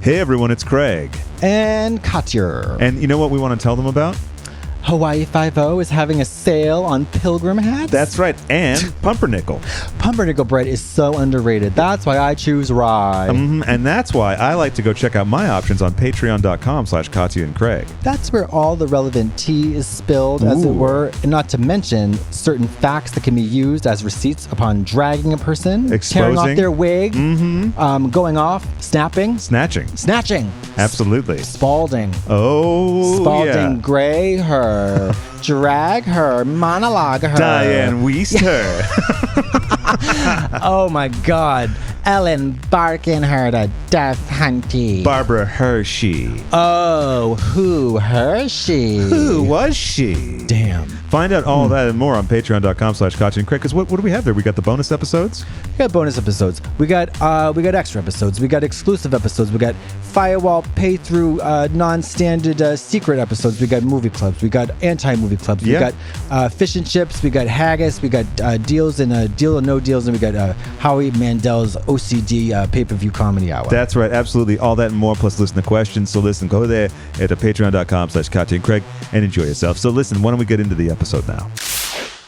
Hey everyone, it's Craig. And Katya. And you know what we want to tell them about? Hawaii Five-0 is having a sale on pilgrim hats. That's right, and pumpernickel. Pumpernickel bread is so underrated. That's why I choose rye. And that's why I like to go check out my options on patreon.com/Katya and Craig. That's where all the relevant tea is spilled, as it were, and not to mention certain facts that can be used as receipts upon dragging a person, tearing off their wig, going off, snatching. Absolutely. Spalding. Oh, Spalding, gray her. Drag her, monologue her. Diane Weist her. Oh my God. Ellen Barkin her to death, hunty. Barbara Hershey. Oh, who Hershey? Who was she? Damn. Find out all that and more on patreon.com/Katya and Craig. Because what do we have there? We got the bonus episodes? We got bonus episodes. We got extra episodes. We got exclusive episodes. We got firewall pay-through non-standard secret episodes. We got movie clubs. We got anti-movie clubs. We got fish and chips. We got haggis. We got deals and deal or no deals. And we got Howie Mandel's OCD pay-per-view comedy hour. That's right. Absolutely. All that and more, plus listen to questions. So listen, go there at patreon.com/Katya and Craig and enjoy yourself. So listen, why don't we get into the episode now?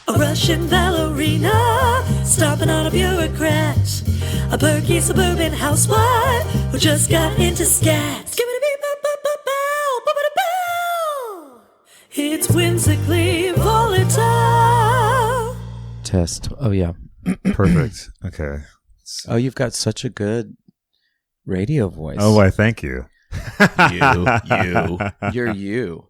A Russian ballerina, stomping on a bureaucrat, a perky suburban housewife who just got into scat. It's whimsically volatile. Test. Oh, yeah. Perfect. Okay. Oh, you've got such a good radio voice. Oh, why, thank you. You're you.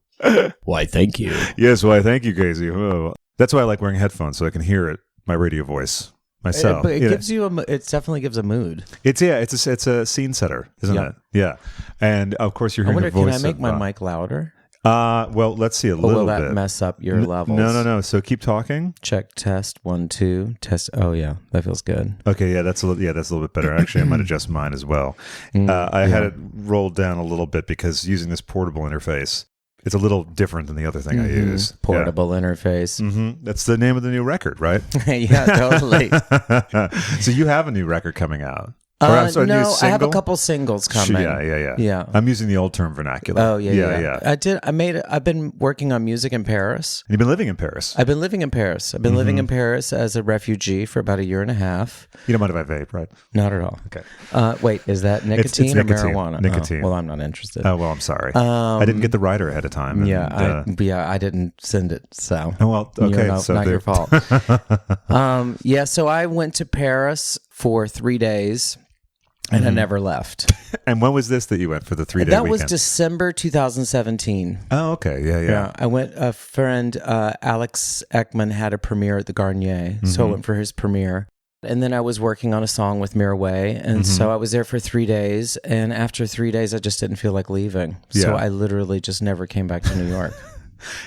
Why, thank you. Yes, why, thank you, Casey. Oh. That's why I like wearing headphones, so I can hear it, my radio voice myself. But it gives you it definitely gives a mood. It's a scene setter, isn't it? Yeah. And of course you're hearing the voice. Can I make my mic louder? Well, let's see a little bit. Will that mess up your levels? No. So keep talking. Check, test, 1, 2, test. Oh yeah, that feels good. Okay, that's a little bit better. Actually, I might adjust mine as well. I had it rolled down a little bit because using this portable interface, it's a little different than the other thing I use. Portable interface. That's the name of the new record, right? Yeah, totally. So you have a new record coming out. No, I have a couple singles coming. Yeah. I'm using the old term vernacular. Oh, yeah. I've been working on music in Paris. And you've been living in Paris. I've been living in Paris. I've been living in Paris as a refugee for about a year and a half. You don't mind if I vape, right? Not at all. Okay. Wait, is that nicotine it's or nicotine. marijuana? Nicotine. Oh, well, I'm not interested. Oh, well, I'm sorry. I didn't get the rider ahead of time. I didn't send it, so. Oh, well, okay. So not your fault. So I went to Paris for 3 days. And I never left. And when was this that you went for the 3-day weekend? That was December 2017. Oh, okay. Yeah. I went, a friend, Alex Ekman, had a premiere at the Garnier. So I went for his premiere. And then I was working on a song with Mirway. And so I was there for 3 days. And after 3 days, I just didn't feel like leaving. So I literally just never came back to New York.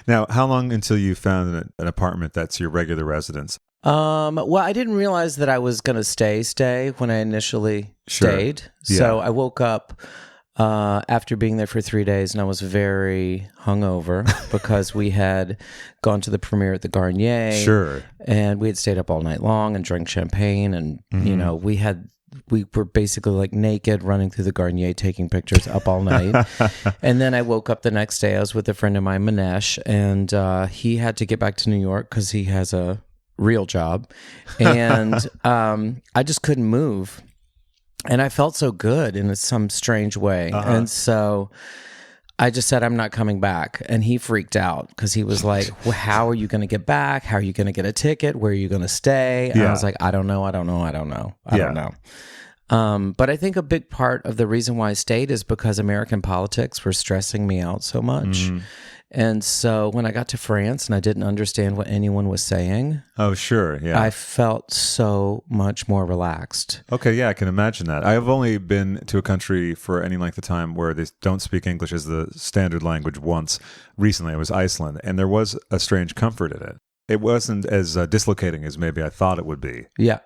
Now, how long until you found an apartment that's your regular residence? Well, I didn't realize that I was going to stay when I initially stayed. So I woke up after being there for 3 days and I was very hungover because we had gone to the premiere at the Garnier. Sure. And we had stayed up all night long and drank champagne and, we were basically like naked running through the Garnier taking pictures up all night. And then I woke up the next day. I was with a friend of mine, Manesh, and he had to get back to New York because he has a real job. And I just couldn't move. And I felt so good in some strange way. And so I just said, I'm not coming back. And he freaked out because he was like, well, how are you going to get back? How are you going to get a ticket? Where are you going to stay? And I was like, I don't know. I don't know. But I think a big part of the reason why I stayed is because American politics were stressing me out so much. And so when I got to France and I didn't understand what anyone was saying. Oh, sure. Yeah. I felt so much more relaxed. Okay. Yeah, I can imagine that. I have only been to a country for any length of time where they don't speak English as the standard language once. Recently, it was Iceland. And there was a strange comfort in it. It wasn't as dislocating as maybe I thought it would be. Yeah.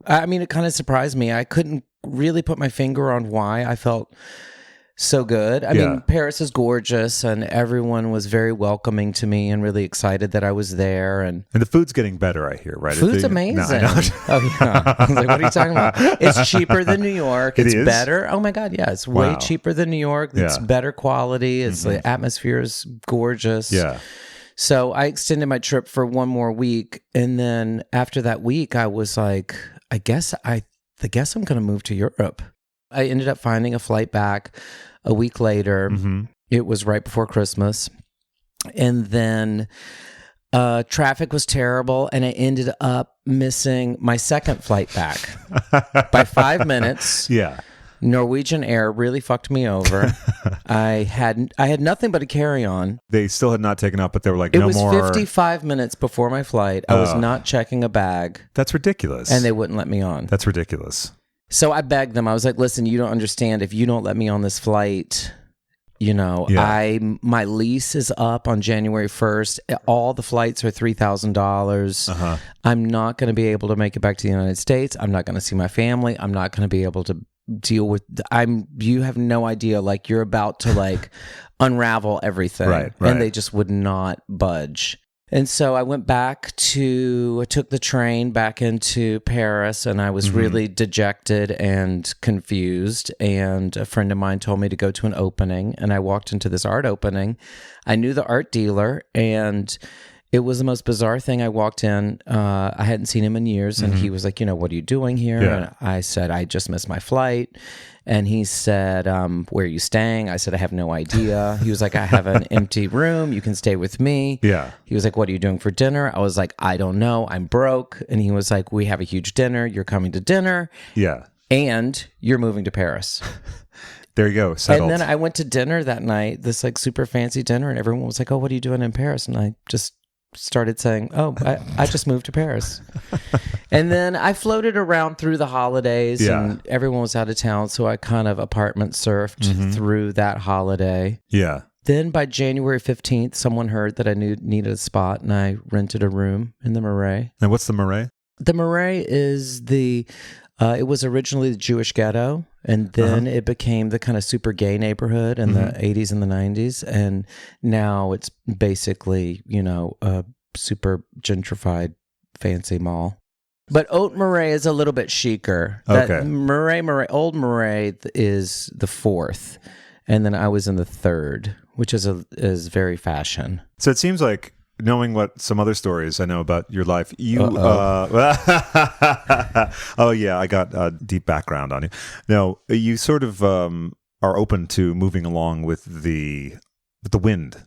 I mean, it kind of surprised me. I couldn't really put my finger on why I felt so good. I Yeah. mean, Paris is gorgeous, and everyone was very welcoming to me and really excited that I was there. And And the food's getting better, I hear, right? food's No, amazing. I know. Oh yeah. I was like, what are you talking about? It's cheaper than New York. It It's is? better. Oh my God, yeah. It's way Wow. cheaper than New York. It's Yeah. better quality. It's the atmosphere is gorgeous. Yeah. So I extended my trip for one more week, and then after that week, I was like, I guess I'm going to move to Europe. I ended up finding a flight back a week later. Mm-hmm. It was right before Christmas, and then traffic was terrible, and I ended up missing my second flight back by 5 minutes. Yeah. Norwegian Air really fucked me over. I had nothing but a carry-on. They still had not taken up, but they were like, It no was more. 55 minutes before my flight. I was not checking a bag, That's ridiculous. and they wouldn't let me on. That's ridiculous. So I begged them. I was like, listen, you don't understand. If you don't let me on this flight, Yeah. my lease is up on January 1st. All the flights are $3,000. Uh-huh. I'm not going to be able to make it back to the United States. I'm not going to see my family. I'm not going to be able to deal with you have no idea, like you're about to like unravel everything. Right. And they just would not budge. And so I took the train back into Paris, and I was really dejected and confused. And a friend of mine told me to go to an opening, and I walked into this art opening. I knew the art dealer, and it was the most bizarre thing. I walked in, I hadn't seen him in years, and he was like, what are you doing here? Yeah. And I said, I just missed my flight. And he said, where are you staying? I said, I have no idea. He was like, I have an empty room. You can stay with me. Yeah. He was like, what are you doing for dinner? I was like, I don't know. I'm broke. And he was like, we have a huge dinner. You're coming to dinner, Yeah. and you're moving to Paris. There you go. Settled. And then I went to dinner that night, this like super fancy dinner, and everyone was like, oh, what are you doing in Paris? And I just started saying, oh, I just moved to Paris. And then I floated around through the holidays, and everyone was out of town, so I kind of apartment surfed through that holiday. Yeah. Then by January 15th, someone heard that I needed a spot, and I rented a room in the Marais. And what's the Marais? The Marais is it was originally the Jewish ghetto, and then it became the kind of super gay neighborhood in the 80s and the 90s. And now it's basically, a super gentrified fancy mall. But Haute Marais is a little bit chicer. Okay. Old Marais is the fourth. And then I was in the third, which is very fashion. So it seems like, knowing what some other stories I know about your life, you oh yeah, I got a deep background on you. No, you sort of are open to moving along with the wind.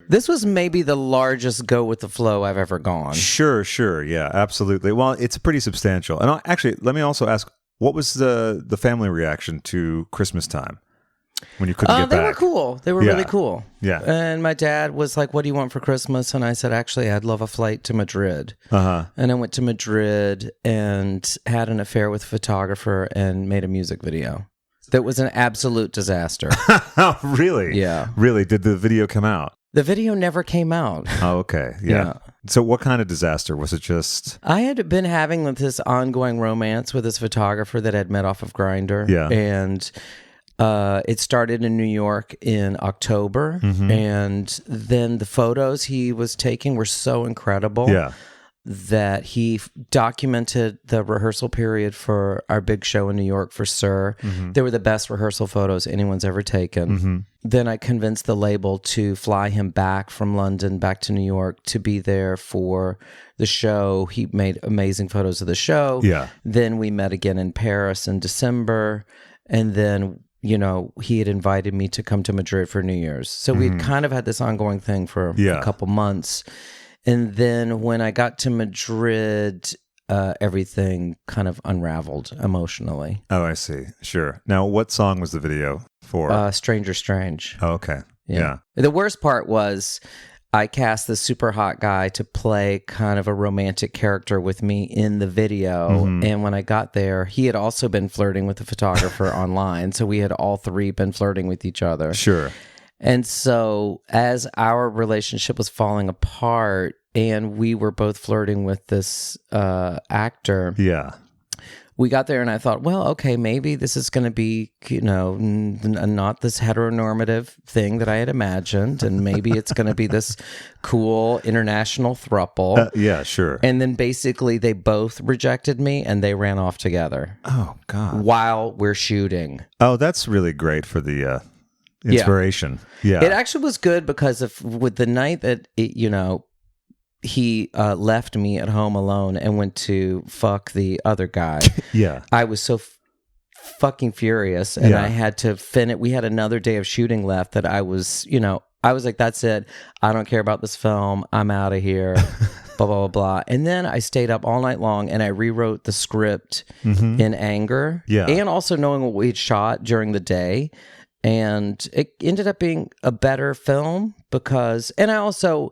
This was maybe the largest go with the flow I've ever gone. Sure, yeah, absolutely. Well, it's pretty substantial. And actually, let me also ask, what was the family reaction to Christmas time when you couldn't get back? They were cool. They were really cool. Yeah. And my dad was like, what do you want for Christmas? And I said, actually, I'd love a flight to Madrid. Uh-huh. And I went to Madrid and had an affair with a photographer and made a music video. That was an absolute disaster. Oh, really? Yeah. Really? Did the video come out? The video never came out. Oh, okay. Yeah. So what kind of disaster? Was it just... I had been having this ongoing romance with this photographer that I'd met off of Grindr. Yeah. And it started in New York in October. And then the photos he was taking were so incredible. Yeah. That he documented the rehearsal period for our big show in New York for Sir. They were the best rehearsal photos anyone's ever taken. Then I convinced the label to fly him back from London back to New York to be there for the show. He made amazing photos of the show. Yeah. Then we met again in Paris in December. And then, he had invited me to come to Madrid for New Year's. So we'd kind of had this ongoing thing for a couple months. And then when I got to Madrid, everything kind of unraveled emotionally. Oh, I see. Sure. Now, what song was the video for? Stranger Strange. Oh, okay. Yeah. The worst part was I cast this super hot guy to play kind of a romantic character with me in the video. And when I got there, he had also been flirting with the photographer online. So we had all three been flirting with each other. Sure. And so as our relationship was falling apart and we were both flirting with this actor, we got there and I thought, well, okay, maybe this is going to be, not this heteronormative thing that I had imagined. And maybe it's going to be this cool international throuple. Yeah, sure. And then basically they both rejected me and they ran off together. Oh, God. While we're shooting. Oh, that's really great for the inspiration. Yeah. It actually was good because with the night that, he left me at home alone and went to fuck the other guy. Yeah. I was so fucking furious, and I had to finish. We had another day of shooting left that I was like, that's it. I don't care about this film. I'm out of here. Blah, blah, blah, blah. And then I stayed up all night long and I rewrote the script in anger. Yeah. And also knowing what we'd shot during the day. And it ended up being a better film and I also...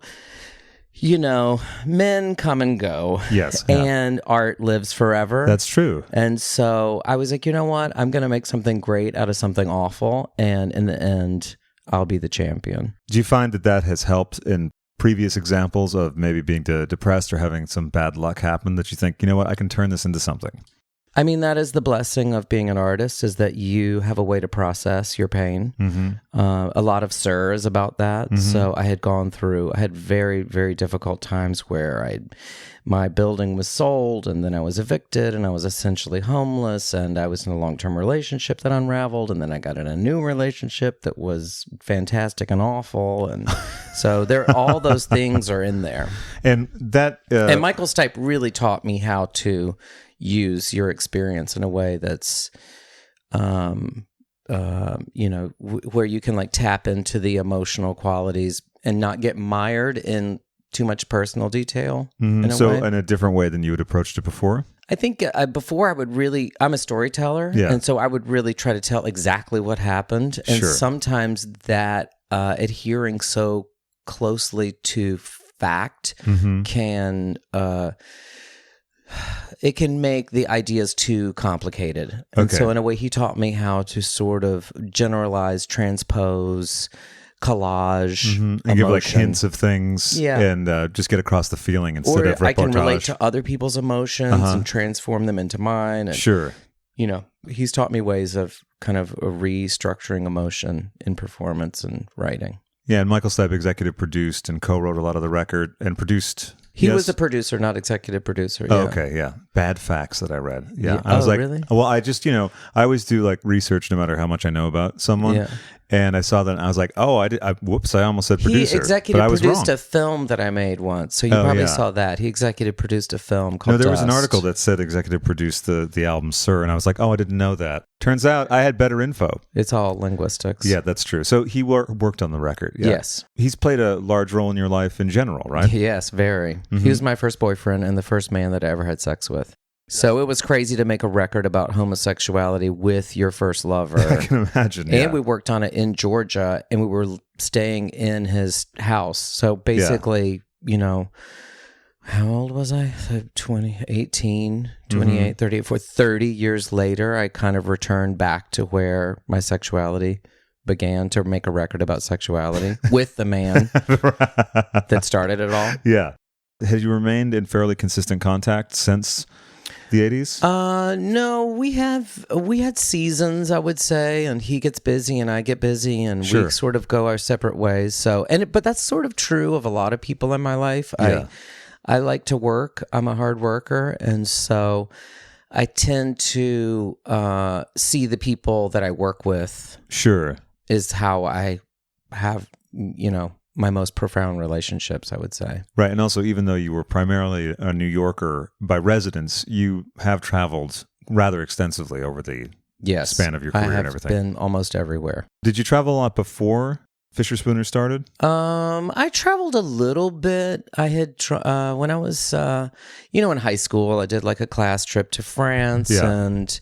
men come and go. Yes. Yeah. And art lives forever. That's true. And so I was like, you know what? I'm going to make something great out of something awful. And in the end, I'll be the champion. Do you find that has helped in previous examples of maybe being depressed or having some bad luck happen that you think, you know what, I can turn this into something? I mean, that is the blessing of being an artist, is that you have a way to process your pain. A lot of sirs about that. So I had very, very difficult times where my building was sold and then I was evicted and I was essentially homeless and I was in a long-term relationship that unraveled and then I got in a new relationship that was fantastic and awful. And so all those things are in there. And that... and Michael Stipe really taught me how to use your experience in a way that's, where you can like tap into the emotional qualities and not get mired in too much personal detail. In a different way than you had approached it before? I think before I'm a storyteller. Yeah. And so I would really try to tell exactly what happened. And Sure. sometimes that adhering so closely to fact can... it can make the ideas too complicated. And so in a way, he taught me how to sort of generalize, transpose, collage, and give like hints of things and just get across the feeling instead of reportage. I can relate to other people's emotions and transform them into mine. And, sure. He's taught me ways of kind of restructuring emotion in performance and writing. Yeah, and Michael Stipe executive produced and co-wrote a lot of the record and produced... He was a producer, not executive producer. Yeah. Oh, okay, yeah. Bad facts that I read. Yeah. I was really? Well, I just, I always do like research no matter how much I know about someone. Yeah. And I saw that and I was like, oh, I almost said producer. He executive but I was produced wrong. a film that I made once. So you probably saw that. He executive produced a film called there was Dust. an article that said executive produced the album Sir, and I was like, oh, I didn't know that. Turns out I had better info. It's all linguistics. Yeah, that's true. So he worked on the record. Yeah. Yes. He's played a large role in your life in general, right? Yes, very. He was my first boyfriend and the first man that I ever had sex with. So it was crazy to make a record about homosexuality with your first lover. I can imagine. Yeah. And we worked on it in Georgia and we were staying in his house. So basically, how old was I? 18, 28, 38. For 30 years later, I kind of returned back to where my sexuality began, to make a record about sexuality with the man that started it all. Yeah. Had you remained in fairly consistent contact since the 80s? No, we had seasons, I would say, and he gets busy and I get busy and we sort of go our separate ways. So, but that's sort of true of a lot of people in my life. Yeah. I like to work. I'm a hard worker, and so I tend to see the people that I work with. Sure. Is how I have, my most profound relationships, I would say. Right. And also, even though you were primarily a New Yorker by residence, you have traveled rather extensively over the span of your career and everything. I have been almost everywhere. Did you travel a lot before Fischer Spooner started? I traveled a little bit. I had, when I was, in high school, I did like a class trip to France. Yeah. And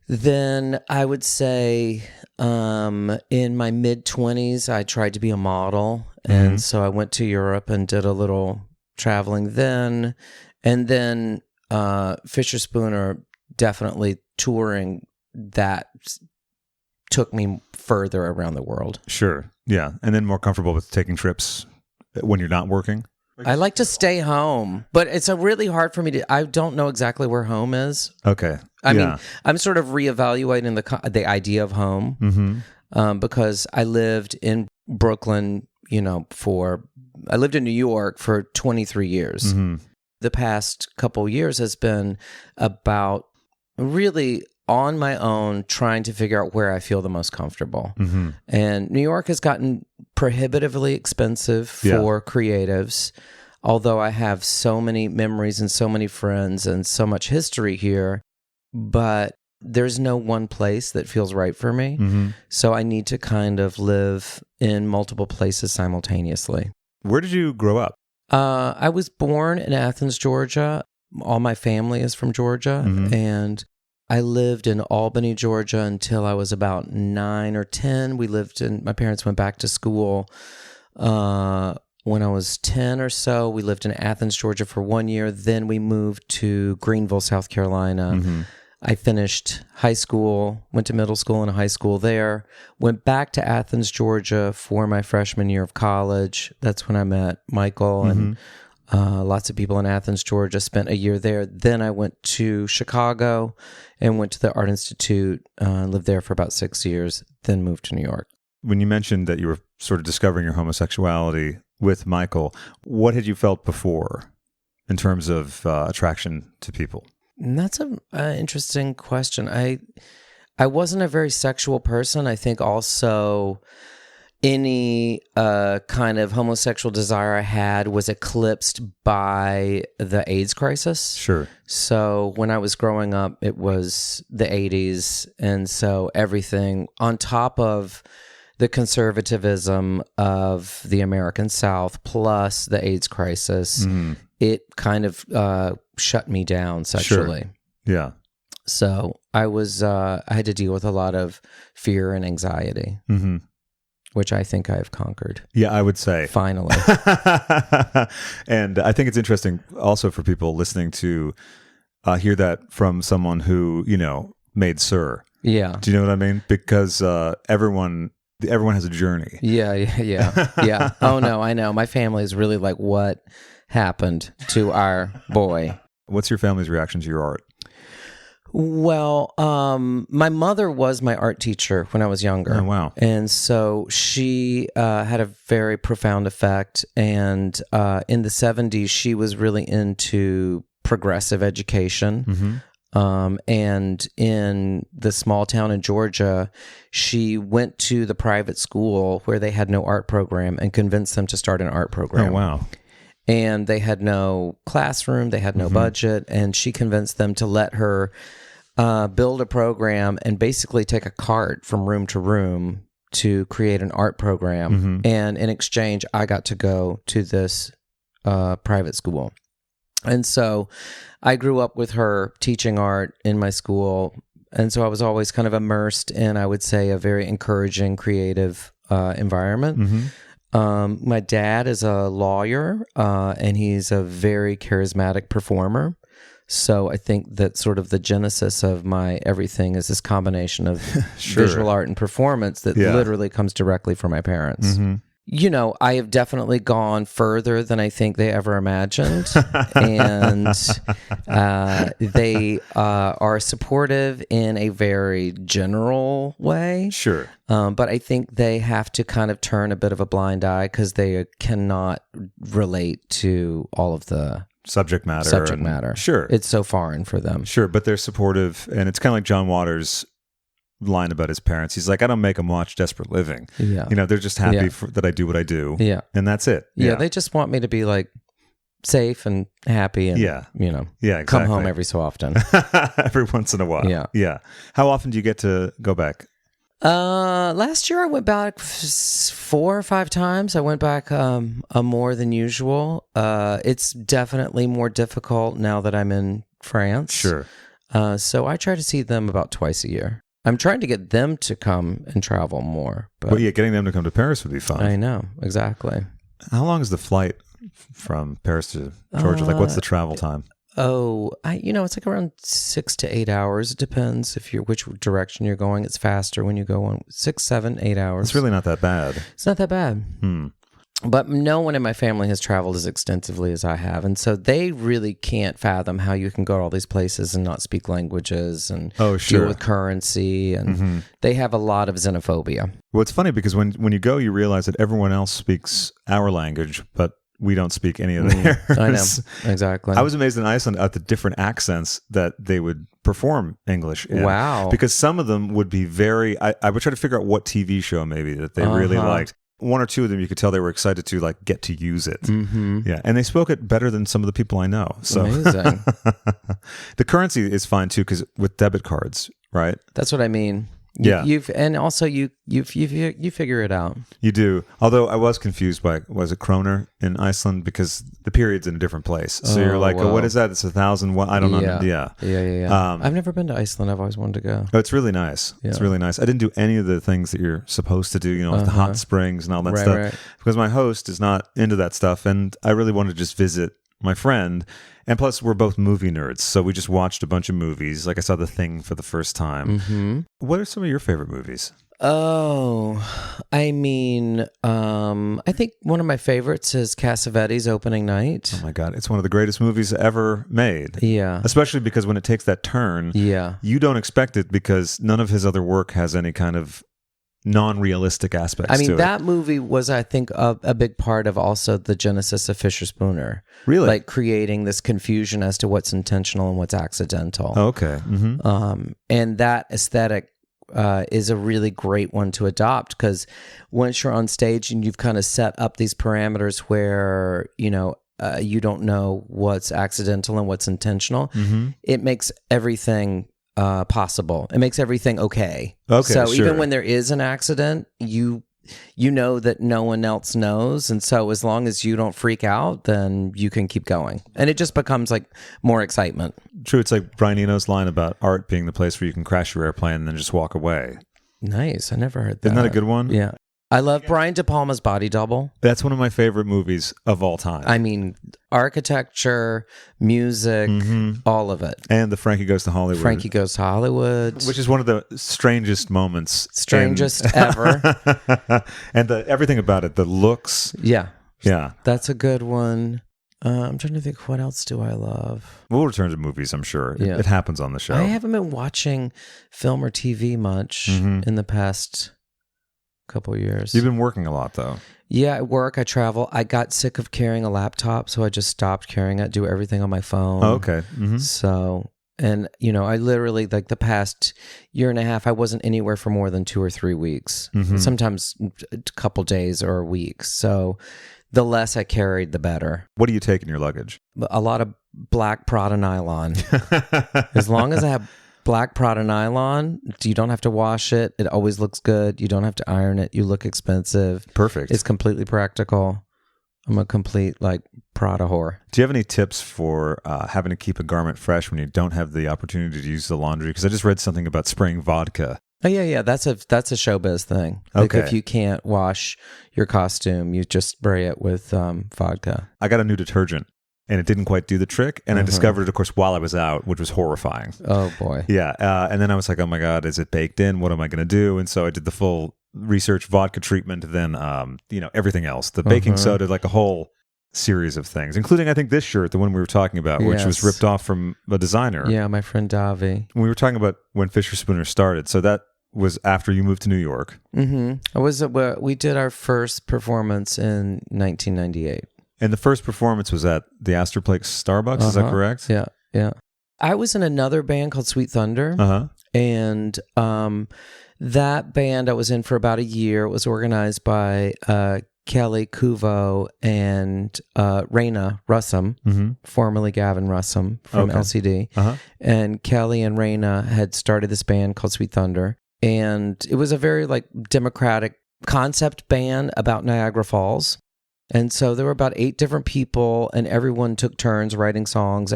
then I would say... in my mid-20s, I tried to be a model, and so I went to Europe and did a little traveling then. And then Fischer Spooner, definitely touring, that took me further around the world. Sure, yeah. And then more comfortable with taking trips when you're not working? I like to stay home, but it's really hard for me to. I don't know exactly where home is. Okay. I mean, I'm sort of reevaluating the idea of home because I lived in Brooklyn, I lived in New York for 23 years. The past couple years has been about really on my own trying to figure out where I feel the most comfortable. And New York has gotten prohibitively expensive for creatives, although I have so many memories and so many friends and so much history here, but there's no one place that feels right for me. So I need to kind of live in multiple places simultaneously. Where did you grow up? I was born in Athens, Georgia. All my family is from Georgia, and I lived in Albany, Georgia until I was about 9 or 10. My parents went back to school when I was 10 or so. We lived in Athens, Georgia for 1 year. Then we moved to Greenville, South Carolina. I finished high school, went to middle school and high school there, went back to Athens, Georgia for my freshman year of college. That's when I met Michael and lots of people in Athens, Georgia, spent a year there. Then I went to Chicago and went to the Art Institute, lived there for about 6 years, then moved to New York. When you mentioned that you were sort of discovering your homosexuality with Michael, what had you felt before in terms of attraction to people? And that's an interesting question. I wasn't a very sexual person. I think also any kind of homosexual desire I had was eclipsed by the AIDS crisis. Sure. So when I was growing up, it was the 80s. And so everything on top of the conservatism of the American South plus the AIDS crisis, it kind of shut me down sexually. Sure. Yeah. So I had to deal with a lot of fear and anxiety, which I think I've conquered. Yeah, I would say. Finally. And I think it's interesting also for people listening to hear that from someone who, made Sir. Yeah. Do you know what I mean? Because everyone has a journey. Yeah. Oh, no, I know. My family is really like, what happened to our boy? What's your family's reaction to your art? Well, my mother was my art teacher when I was younger. Oh, wow. And so she had a very profound effect. And in the 70s, she was really into progressive education. And in the small town in Georgia, she went to the private school where they had no art program and convinced them to start an art program. Oh, wow. And they had no classroom, they had no budget, and she convinced them to let her build a program and basically take a cart from room to room to create an art program. And in exchange, I got to go to this private school. And so I grew up with her teaching art in my school. And so I was always kind of immersed in, I would say, a very encouraging, creative environment. My dad is a lawyer, and he's a very charismatic performer. So I think that sort of the genesis of my everything is this combination of visual art and performance that literally comes directly from my parents. I have definitely gone further than I think they ever imagined. And they are supportive in a very general way. Sure. But I think they have to kind of turn a bit of a blind eye because they cannot relate to all of the subject matter. Sure. It's so foreign for them. Sure, but they're supportive. And it's kind of like John Waters' line about his parents. He's like, I don't make them watch Desperate Living. Yeah. They're just happy that I do what I do. Yeah. And that's it. Yeah. They just want me to be like safe and happy and, exactly. come home every so often. Every once in a while. Yeah. Yeah. How often do you get to go back? Last year I went back 4 or 5 times. I went back more than usual. It's definitely more difficult now that I'm in France. Sure. So I try to see them about twice a year. I'm trying to get them to come and travel more. But well, getting them to come to Paris would be fun. I know, exactly. How long is the flight from Paris to Georgia? What's the travel time? It's like around 6 to 8 hours. It depends which direction you're going. It's faster when you go on 6, 7, 8 hours. It's really not that bad. It's not that bad. But no one in my family has traveled as extensively as I have. And so they really can't fathom how you can go to all these places and not speak languages and deal with currency. And they have a lot of xenophobia. Well, it's funny because when you go, you realize that everyone else speaks our language, but we don't speak any of theirs. I know. Exactly. I was amazed in Iceland at the different accents that they would perform English in. Wow. Because some of them would be I would try to figure out what TV show maybe that they really liked. One or two of them, you could tell they were excited to like get to use it. Yeah, and they spoke it better than some of the people I know. So amazing. The currency is fine too, because with debit cards, right? That's what I mean. You figure it out. You do. Although I was confused by, was it kroner in Iceland? Because the period's in a different place. So you're like, what is that? It's 1,000. What? I don't know. Yeah. I've never been to Iceland. I've always wanted to go. Oh, it's really nice. Yeah. It's really nice. I didn't do any of the things that you're supposed to do, like the hot springs and all that stuff. Because my host is not into that stuff. And I really wanted to just visit my friend. And plus, we're both movie nerds, so we just watched a bunch of movies. Like I saw The Thing for the first time. What are some of your favorite movies? Oh, I mean, I think one of my favorites is Cassavetes' Opening Night. Oh my God, it's one of the greatest movies ever made. Yeah. Especially because when it takes that turn, you don't expect it because none of his other work has any kind of non-realistic aspects to it. That movie was, I think, a big part of also the genesis of Fischer Spooner. Really? Like creating this confusion as to what's intentional and what's accidental. Oh, okay. And that aesthetic is a really great one to adopt because once you're on stage and you've kind of set up these parameters where, you don't know what's accidental and what's intentional, it makes everything possible. It makes everything okay. So even when there is an accident, you know that no one else knows, and so as long as you don't freak out, then you can keep going, and it just becomes like more excitement. True. It's like Brian Eno's line about art being the place where you can crash your airplane and then just walk away. Nice. I never heard that. Isn't that a good one? Yeah. I love Brian De Palma's Body Double. That's one of my favorite movies of all time. I mean, architecture, music, all of it. And the Frankie Goes to Hollywood. Frankie Goes to Hollywood. Which is one of the strangest moments. Strangest ever. And everything about it, the looks. Yeah. Yeah. That's a good one. I'm trying to think, what else do I love? We'll return to movies, I'm sure. It happens on the show. I haven't been watching film or TV much in the past couple years. You've been working a lot, though. Yeah, I work, I travel. I got sick of carrying a laptop, so I just stopped carrying it, do everything on my phone. Oh, okay. So, and, I literally, like the past year and a half, I wasn't anywhere for more than 2 or 3 weeks, sometimes a couple days or a week. So the less I carried, the better. What do you take in your luggage? A lot of black Prada nylon. As long as I have black Prada nylon, you don't have to wash it. It always looks good. You don't have to iron it. You look expensive. Perfect. It's completely practical. I'm a complete Prada whore. Do you have any tips for having to keep a garment fresh when you don't have the opportunity to use the laundry? Because I just read something about spraying vodka. Oh yeah. That's a showbiz thing. Like if you can't wash your costume, you just spray it with vodka. I got a new detergent. And it didn't quite do the trick. And I discovered it, of course, while I was out, which was horrifying. Oh, boy. Yeah. And then I was like, oh, my God, is it baked in? What am I going to do? And so I did the full research vodka treatment, then, everything else. The baking soda, like a whole series of things, including, I think, this shirt, the one we were talking about, which was ripped off from a designer. Yeah, my friend Davi. We were talking about when Fischer Spooner started. So that was after you moved to New York. We did our first performance in 1998. And the first performance was at the Astor Place Starbucks, is that correct? Yeah. I was in another band called Sweet Thunder, and that band I was in for about a year. It was organized by Kelly Kuvo and Raina Russum, formerly Gavin Russum from LCD. And Kelly and Raina had started this band called Sweet Thunder, and it was a very democratic concept band about Niagara Falls. And so there were about 8 different people, and everyone took turns writing songs.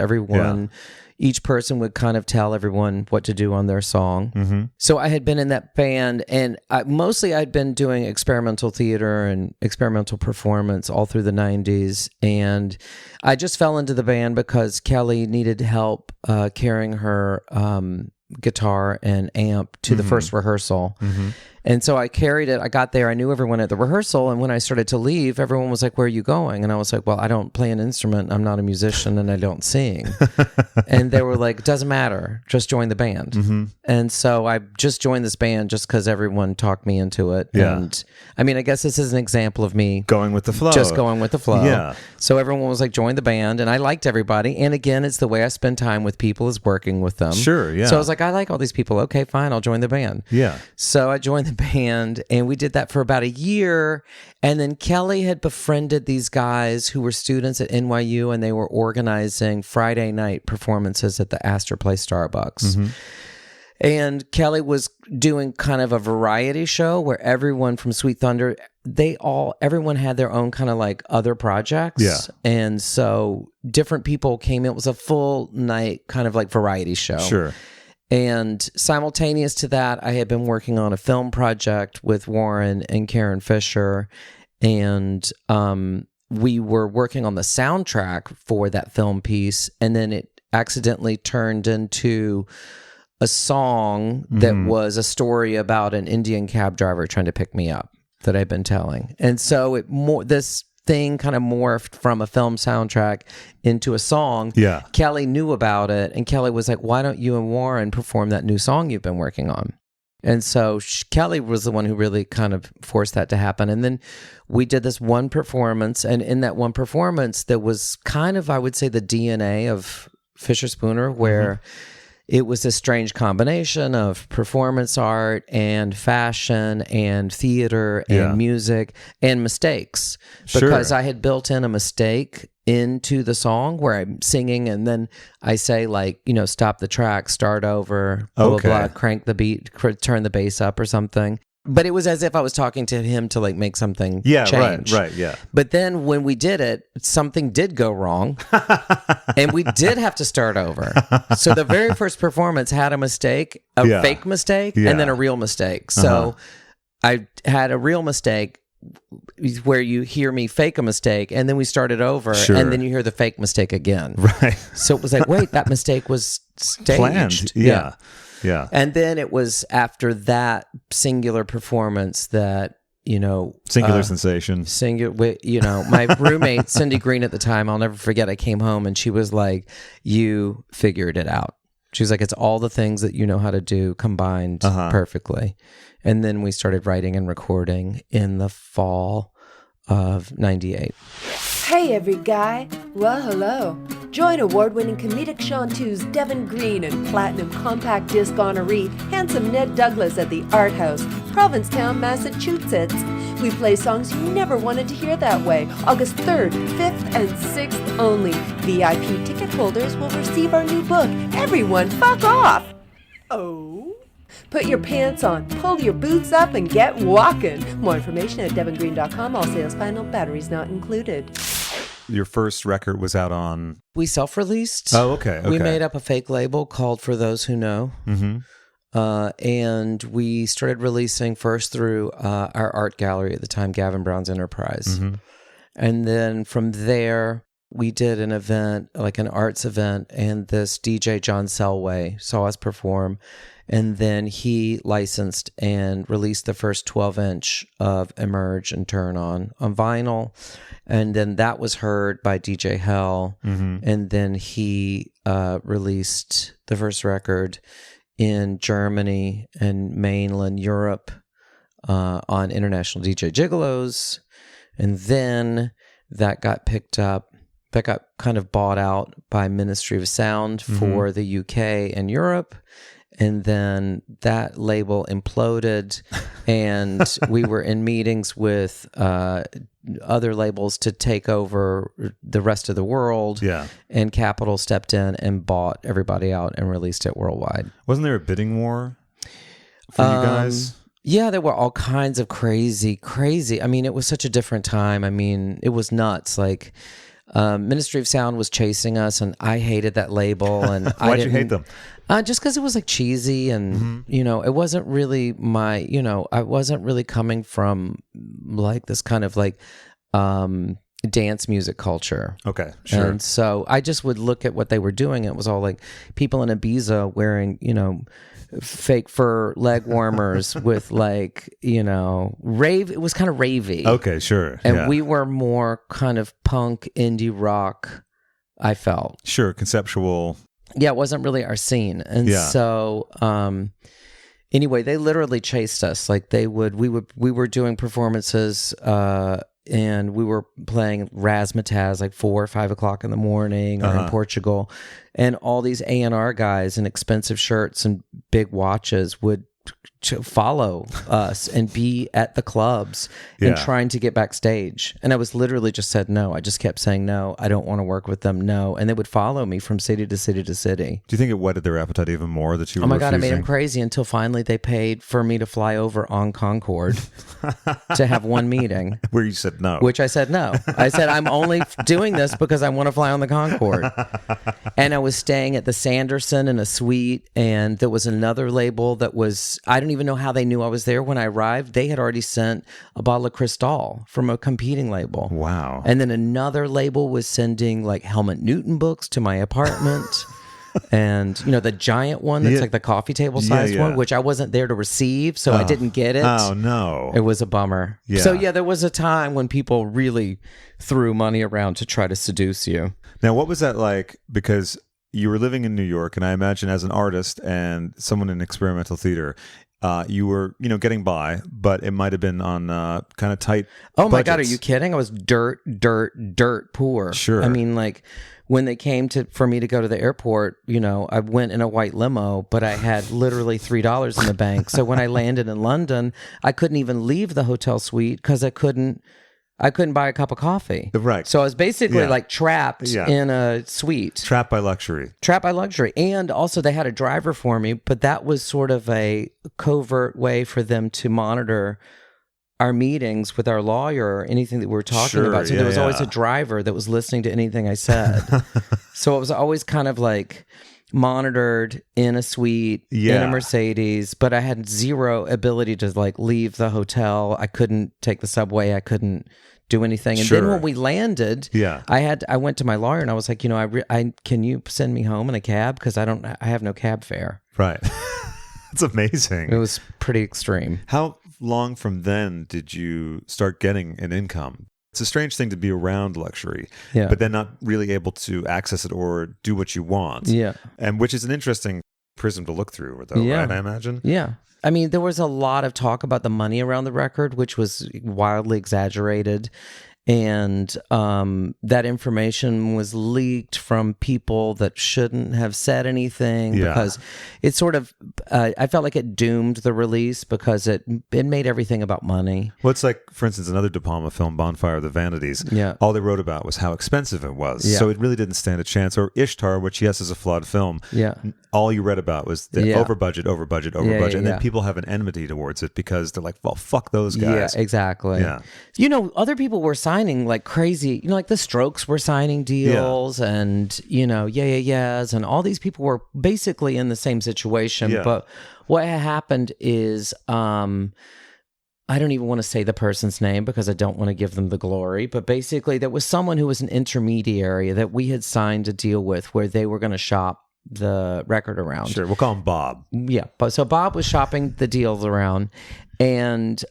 Each person would kind of tell everyone what to do on their song. So I had been in that band, and mostly I'd been doing experimental theater and experimental performance all through the 90s. And I just fell into the band because Kelly needed help carrying her guitar and amp to the first rehearsal. And so I carried it. I got there. I knew everyone at the rehearsal. And when I started to leave, everyone was like, where are you going? And I was like, well, I don't play an instrument. I'm not a musician and I don't sing. And they were like, it doesn't matter. Just join the band. Mm-hmm. And so I just joined this band just because everyone talked me into it. Yeah. And I mean, I guess this is an example of me going with the flow. Just going with the flow. Yeah. So everyone was like, join the band. And I liked everybody. And again, it's the way I spend time with people is working with them. Sure, yeah. So I was like, I like all these people. Okay, fine. I'll join the band. Yeah. So I joined the band and we did that for about a year. And then Kelly had befriended these guys who were students at NYU and they were organizing Friday night performances at the Astor Place Starbucks. Mm-hmm. And Kelly was doing kind of a variety show where everyone from Sweet Thunder, everyone had their own kind of like other projects. Yeah. And so different people came in. It was a full night kind of like variety show. Sure. And simultaneous to that, I had been working on a film project with Warren and Karen Fisher. And we were working on the soundtrack for that film piece. And then it accidentally turned into a song that was a story about an Indian cab driver trying to pick me up that I'd been telling. And so this thing kind of morphed from a film soundtrack into a song. Yeah. Kelly knew about it, and Kelly was like, why don't you and Warren perform that new song you've been working on? And so Kelly was the one who really kind of forced that to happen. And then we did this one performance, and in that one performance, there was kind of, I would say, the DNA of Fischer Spooner, where it was this strange combination of performance art and fashion and theater and music and mistakes. Because I had built in a mistake into the song where I'm singing and then I say like, stop the track, start over, blah, blah, blah, crank the beat, turn the bass up or something. But it was as if I was talking to him to like make something change. Right, yeah. But then when we did it, something did go wrong and we did have to start over. So the very first performance had a mistake, a fake mistake, and then a real mistake. So I had a real mistake where you hear me fake a mistake and then we started over and then you hear the fake mistake again. Right. So it was like, wait, that mistake was staged. Planned. Yeah. Yeah. And then it was after that singular performance that, singular sensation. My roommate, Cindy Green at the time, I'll never forget, I came home and she was like, you figured it out. She was like, it's all the things that you know how to do combined perfectly. And then we started writing and recording in the fall of 98. Hey, every guy. Well, hello. Join award-winning comedic Chanteuse Devin Green and platinum compact disc honoree handsome Ned Douglas at the Art House, Provincetown, Massachusetts. We play songs you never wanted to hear that way. August 3rd, 5th, and 6th only. VIP ticket holders will receive our new book, Everyone Fuck Off! Oh? Put your pants on, pull your boots up, and get walking. More information at devingreen.com. All sales final, batteries not included. Your first record was out on... We self-released. Oh, okay. We made up a fake label called For Those Who Know. Mm-hmm. And we started releasing first through our art gallery at the time, Gavin Brown's Enterprise. Mm-hmm. And then from there, we did an event, like an arts event, and this DJ, John Selway, saw us perform. And then he licensed and released the first 12-inch of Emerge and Turn on vinyl. And then that was heard by DJ Hell. Mm-hmm. And then he released the first record in Germany and mainland Europe on International DJ Gigolos. And then that got picked up. That got kind of bought out by Ministry of Sound for the UK and Europe. And then that label imploded, and we were in meetings with other labels to take over the rest of the world. Yeah. And Capitol stepped in and bought everybody out and released it worldwide. Wasn't there a bidding war for you guys? Yeah, there were all kinds of crazy. I mean, it was such a different time. I mean, it was nuts. Like, Ministry of Sound was chasing us, and I hated that label. And Why'd you hate them? Just because it was like cheesy and, it wasn't really I wasn't really coming from like this kind of like dance music culture. Okay, sure. And so I just would look at what they were doing. It was all like people in Ibiza wearing, fake fur leg warmers with like, rave. It was kind of ravey. Okay, sure. And we were more kind of punk, indie rock, I felt. Sure, conceptual. Yeah, it wasn't really our scene. And so anyway, they literally chased us. Like we were doing performances and we were playing razzmatazz like 4 or 5 o'clock in the morning or in Portugal. And all these A&R guys in expensive shirts and big watches would follow us and be at the clubs and trying to get backstage. And I was literally just said no. I just kept saying no. I don't want to work with them. No. And they would follow me from city to city to city. Do you think it whetted their appetite even more that you were Oh my God, refusing? it made them crazy until finally they paid for me to fly over on Concorde to have one meeting. Where you said no. Which I said no. I said, I'm only doing this because I want to fly on the Concorde. And I was staying at the Sanderson in a suite, and there was another label that was, I don't even know how they knew I was there when I arrived. They had already sent a bottle of Cristal from a competing label. Wow. And then another label was sending like Helmut Newton books to my apartment. And the giant one that's like the coffee table sized one, which I wasn't there to receive, so I didn't get it. Oh no. It was a bummer. Yeah. So there was a time when people really threw money around to try to seduce you. Now, what was that like? Because you were living in New York, and I imagine as an artist and someone in experimental theater, you were, getting by, but it might have been on kind of tight Oh my budgets. God, are you kidding? I was dirt poor. Sure. I mean, like, when they came for me to go to the airport, I went in a white limo, but I had literally $3 in the bank. So when I landed in London, I couldn't even leave the hotel suite because I couldn't buy a cup of coffee. Right. So I was basically like trapped in a suite. Trapped by luxury. Trapped by luxury. And also they had a driver for me, but that was sort of a covert way for them to monitor our meetings with our lawyer or anything that we were talking about. So there was always a driver that was listening to anything I said. So it was always kind of like monitored in a suite, in a Mercedes, but I had zero ability to like leave the hotel. I couldn't take the subway. I couldn't do anything. And then when we landed, I went to my lawyer and I was like, can you send me home in a cab? Because I have no cab fare. Right. That's amazing. It was pretty extreme. How long from then did you start getting an income? It's a strange thing to be around luxury, but then not really able to access it or do what you want. Yeah. And which is an interesting prism to look through, though, right? I imagine. Yeah. I mean, there was a lot of talk about the money around the record, which was wildly exaggerated. And that information was leaked from people that shouldn't have said anything because it sort of, I felt like it doomed the release because it made everything about money. Well, it's like, for instance, another De Palma film, Bonfire of the Vanities. Yeah. All they wrote about was how expensive it was. Yeah. So it really didn't stand a chance. Or Ishtar, which, yes, is a flawed film. Yeah. All you read about was the over budget. And then people have an enmity towards it because they're like, well, fuck those guys. Yeah, exactly. Yeah. Other people were signing like crazy, like the Strokes were signing deals and, yeahs, and all these people were basically in the same situation. Yeah. But what had happened is, I don't even want to say the person's name because I don't want to give them the glory, but basically there was someone who was an intermediary that we had signed a deal with where they were going to shop the record around. Sure, we'll call him Bob. Yeah, but so Bob was shopping the deals around, and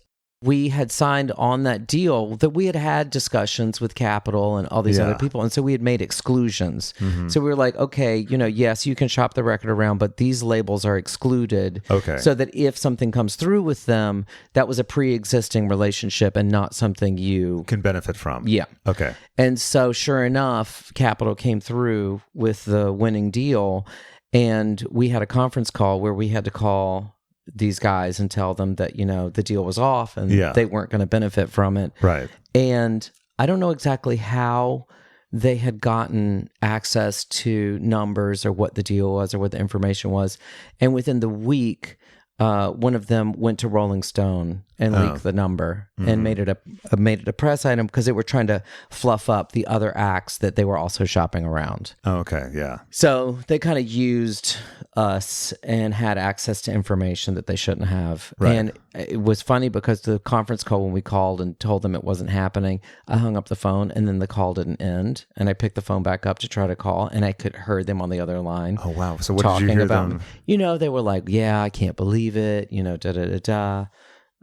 we had signed on that deal that we had had discussions with Capitol and all these other people. And so we had made exclusions. Mm-hmm. So we were like, okay, yes, you can shop the record around, but these labels are excluded. Okay. So that if something comes through with them, that was a pre-existing relationship and not something you can benefit from. Yeah. Okay. And so sure enough, Capitol came through with the winning deal. And we had a conference call where we had to call these guys and tell them that, the deal was off and they weren't going to benefit from it. Right. And I don't know exactly how they had gotten access to numbers or what the deal was or what the information was. And within the week, one of them went to Rolling Stone and leak the number and made it a press item because they were trying to fluff up the other acts that they were also shopping around. Oh, okay, yeah. So they kind of used us and had access to information that they shouldn't have. Right. And it was funny because the conference call, when we called and told them it wasn't happening, I hung up the phone and then the call didn't end. And I picked the phone back up to try to call, and I could heard them on the other line. Oh, wow. So what did you hear them? You know, they were like, yeah, I can't believe it. You know, da-da-da-da.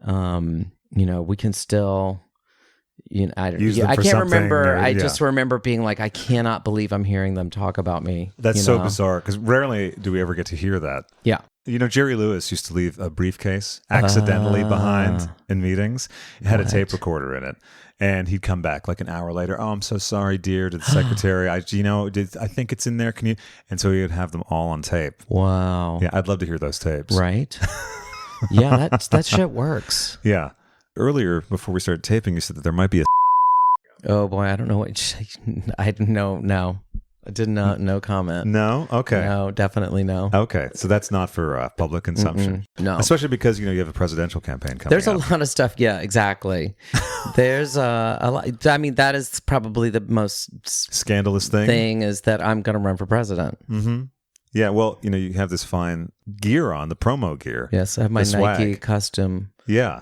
You know, we can still... You know, I can't remember. I just remember being like, I cannot believe I'm hearing them talk about me. That's so bizarre because rarely do we ever get to hear that. Yeah. You know, Jerry Lewis used to leave a briefcase accidentally behind in meetings. It had a tape recorder in it. And he'd come back like an hour later. Oh, I'm so sorry, dear, to the secretary. I think it's in there. Can you? And so he would have them all on tape. Wow. Yeah, I'd love to hear those tapes. Right. Yeah, that shit works. Yeah. Earlier, before we started taping, you said that there might be a... Oh, boy, I don't know what... I didn't know. No. I did not. No comment. No? Okay. No, definitely no. Okay. So that's not for public consumption. No. Especially because, you have a presidential campaign coming There's up. a lot of stuff. Yeah, exactly. There's a lot. I mean, that is probably the most... Scandalous thing is that I'm going to run for president. Mm-hmm. Yeah, well, you have this fine gear on, the promo gear. Yes, I have my Nike custom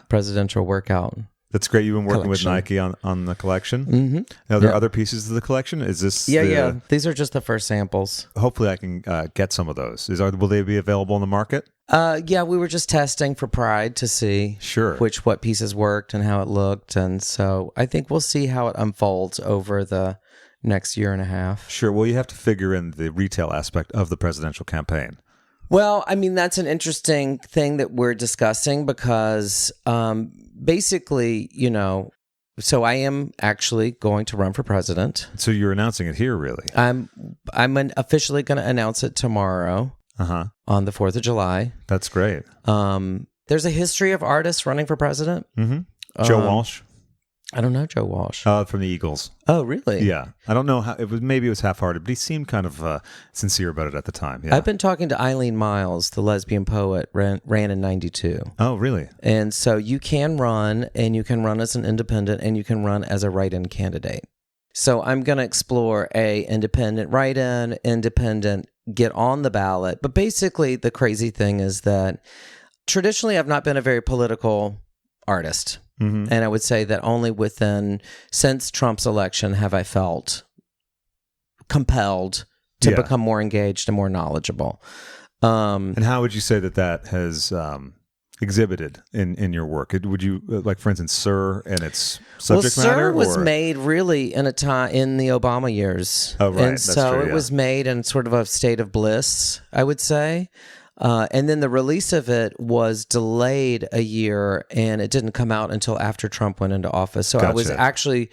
presidential workout. That's great. You've been working with Nike on the collection. Mm-hmm. Are there other pieces of the collection? Is this? Yeah. These are just the first samples. Hopefully, I can get some of those. Will they be available in the market? Yeah, we were just testing for Pride to see what pieces worked and how it looked, and so I think we'll see how it unfolds over the next year and a half. Sure. Well, you have to figure in the retail aspect of the presidential campaign. Well, I mean, that's an interesting thing that we're discussing because basically, so I am actually going to run for president. So you're announcing it here, really? I'm officially going to announce it tomorrow on the 4th of July. That's great. There's a history of artists running for president. Mm-hmm. Joe Walsh? I don't know Joe Walsh. From the Eagles. Oh, really? Yeah. I don't know how maybe it was half-hearted, but he seemed kind of sincere about it at the time. Yeah. I've been talking to Eileen Miles, the lesbian poet, ran in 92. Oh, really? And so you can run, and you can run as an independent, and you can run as a write-in candidate. So I'm going to explore independent write-in, independent get on the ballot. But basically, the crazy thing is that traditionally I've not been a very political artist. Mm-hmm. And I would say that only since Trump's election have I felt compelled to become more engaged and more knowledgeable. And how would you say that has exhibited in your work? Would you, like, for instance, Sir and its subject matter? Sir was made really in a time in the Obama years. Oh, right. And that's so true, it was made in sort of a state of bliss, I would say. And then the release of it was delayed a year, and it didn't come out until after Trump went into office. So I was actually,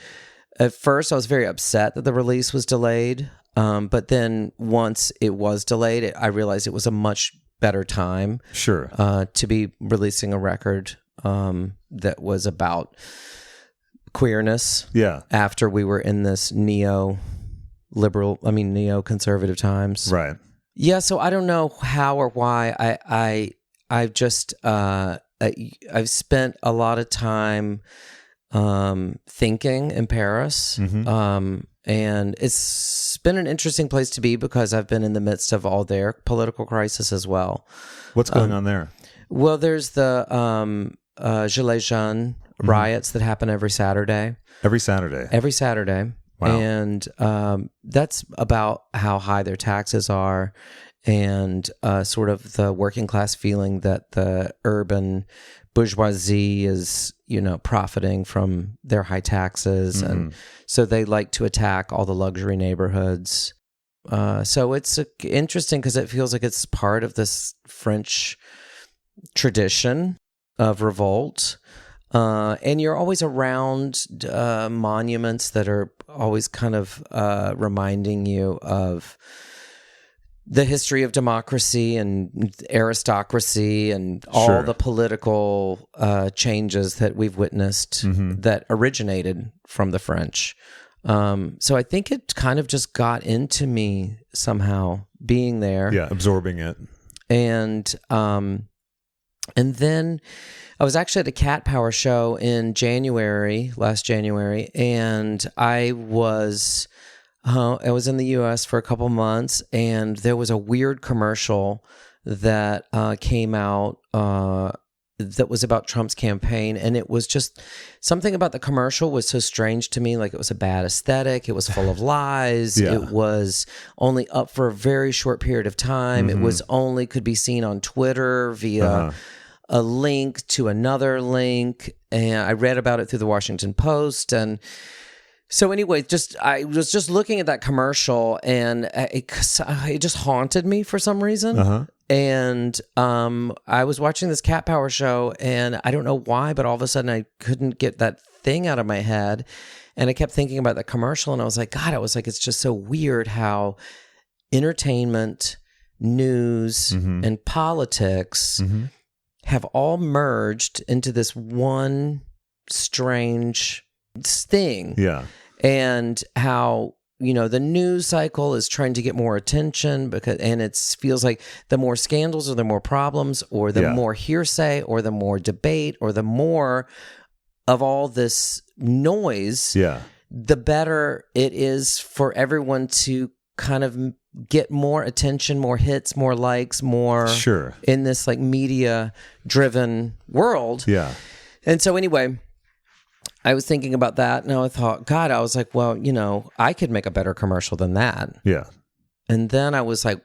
at first, I was very upset that the release was delayed. But then once it was delayed, I realized it was a much better time to be releasing a record that was about queerness. Yeah. After we were in this neo-conservative times. Right. Yeah, so I don't know how or why I've just I've spent a lot of time thinking in Paris, and it's been an interesting place to be because I've been in the midst of all their political crisis as well. What's going on there? Well, there's the Gilets jaunes riots that happen every Saturday. Every Saturday. Wow. And that's about how high their taxes are and sort of the working class feeling that the urban bourgeoisie is, profiting from their high taxes. Mm-hmm. And so they like to attack all the luxury neighborhoods. So it's interesting because it feels like it's part of this French tradition of revolt. And you're always around monuments that are always kind of reminding you of the history of democracy and aristocracy and all the political changes that we've witnessed that originated from the French. So I think it kind of just got into me somehow being there. Yeah, absorbing it. And And then I was actually at a Cat Power show in last January, and I was in the U.S. for a couple months, and there was a weird commercial that came out that was about Trump's campaign, and it was just something about the commercial was so strange to me. Like, it was a bad aesthetic, it was full of lies, it was only up for a very short period of time, it was only could be seen on Twitter via a link to another link, and I read about it through the Washington Post. And so anyway, I was just looking at that commercial, and it just haunted me for some reason. And I was watching this Cat Power show, and I don't know why, but all of a sudden I couldn't get that thing out of my head, and I kept thinking about that commercial, and I was like, God, it's just so weird how entertainment, news, and politics have all merged into this one strange thing. Yeah. And how, the news cycle is trying to get more attention and it feels like the more scandals or the more problems or the more hearsay or the more debate or the more of all this noise, the better it is for everyone to kind of get more attention, more hits, more likes, more in this like media driven world. Yeah. And so anyway, I was thinking about that, and I thought, God, I was like, well, I could make a better commercial than that. Yeah. And then I was like,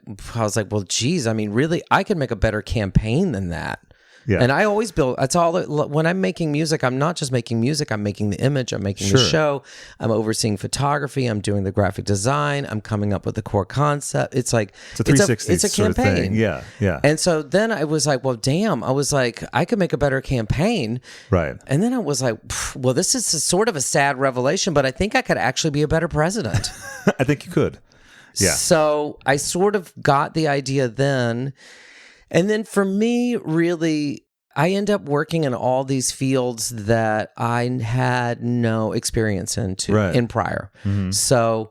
well, geez, I mean, really, I could make a better campaign than that. Yeah. And I always build, that's all, when I'm making music, I'm not just making music, I'm making the image, I'm making the show, I'm overseeing photography, I'm doing the graphic design, I'm coming up with the core concept. It's like, it's a 360 it's a campaign. Sort of thing. Yeah, yeah. And so then I was like, well, damn, I was like, I could make a better campaign. Right. And then I was like, well, this is sort of a sad revelation, but I think I could actually be a better president. I think you could. Yeah. So I sort of got the idea then. And then for me, really, I end up working in all these fields that I had no experience in prior. So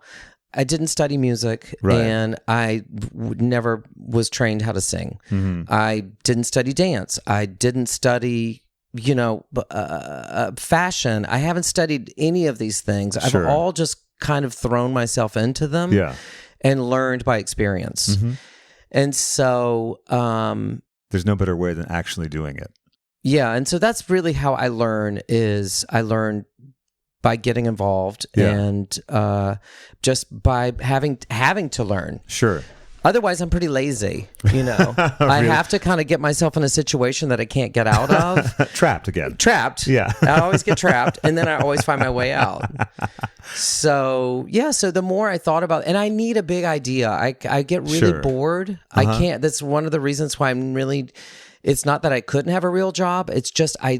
I didn't study music, and I never was trained how to sing. I didn't study dance. I didn't study, fashion. I haven't studied any of these things. I've all just kind of thrown myself into them and learned by experience. And so there's no better way than actually doing it. Yeah, and so that's really how I learn I learn by getting involved and just by having to learn. Sure. Otherwise, I'm pretty lazy, Really? I have to kind of get myself in a situation that I can't get out of. Trapped again. Trapped. Yeah. I always get trapped, and then I always find my way out. So the more I thought about, and I need a big idea. I get really bored. I can't. That's one of the reasons why I'm really. It's not that I couldn't have a real job. It's just I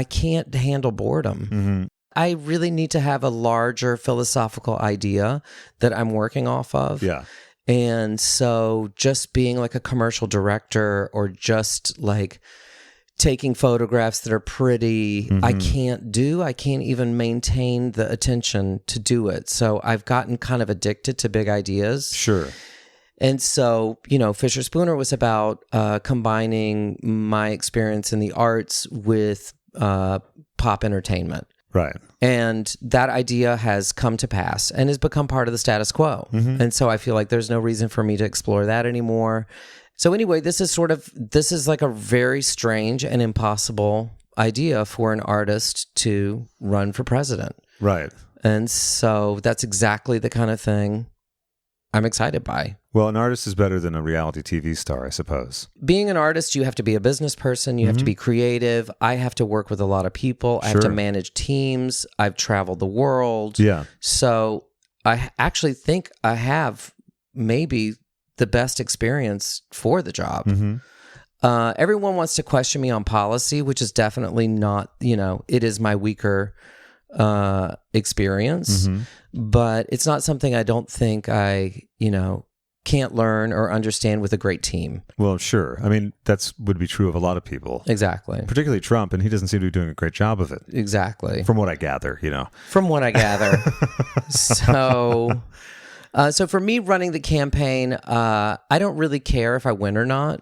can't handle boredom. I really need to have a larger philosophical idea that I'm working off of. Yeah. And so just being like a commercial director or just like taking photographs that are pretty, I can't even maintain the attention to do it. So I've gotten kind of addicted to big ideas. Sure. And so, Fischer Spooner was about combining my experience in the arts with pop entertainment. Right. And that idea has come to pass and has become part of the status quo. And so I feel like there's no reason for me to explore that anymore. So anyway, this is like a very strange and impossible idea for an artist to run for president. Right. And so that's exactly the kind of thing I'm excited by. Well, an artist is better than a reality TV star, I suppose. Being an artist, you have to be a business person. You have to be creative. I have to work with a lot of people. I have to manage teams. I've traveled the world. Yeah. So I actually think I have maybe the best experience for the job. Everyone wants to question me on policy, which is definitely not, it is my weaker experience, but it's not something I don't think I, can't learn or understand with a great team. Well, sure. I mean, would be true of a lot of people. Exactly. Particularly Trump, and he doesn't seem to be doing a great job of it. Exactly. From what I gather, From what I gather. So for me running the campaign, I don't really care if I win or not.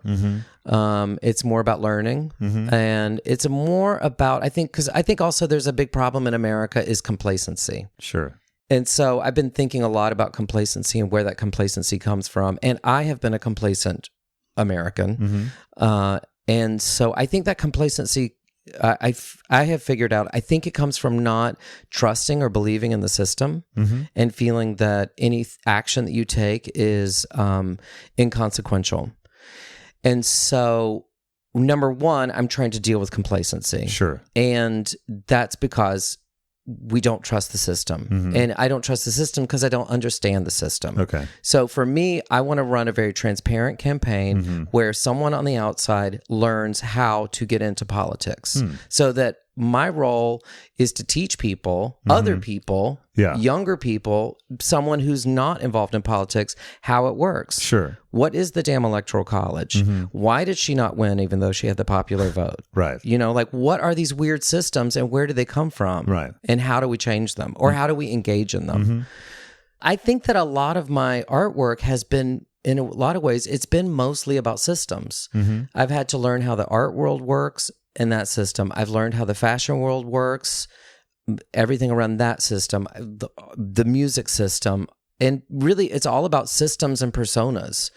It's more about learning, and it's more about, because I think also there's a big problem in America is complacency. Sure. And so I've been thinking a lot about complacency and where that complacency comes from. And I have been a complacent American. And so I think that complacency, I have figured out, I think it comes from not trusting or believing in the system and feeling that any action that you take is inconsequential. And so, number one, I'm trying to deal with complacency. Sure. And that's because we don't trust the system. And I don't trust the system because I don't understand the system. Okay. So for me, I want to run a very transparent campaign where someone on the outside learns how to get into politics so that my role is to teach people, other people, younger people, someone who's not involved in politics, how it works. Sure. What is the damn electoral college? Why did she not win even though she had the popular vote? Right. You know, like what are these weird systems and where do they come from? Right. And how do we change them? Or how do we engage in them? I think that a lot of my artwork has been, in a lot of ways, it's been mostly about systems. I've had to learn how the art world works in that system. I've learned how the fashion world works, everything around that system, the music system. And really, it's all about systems and personas.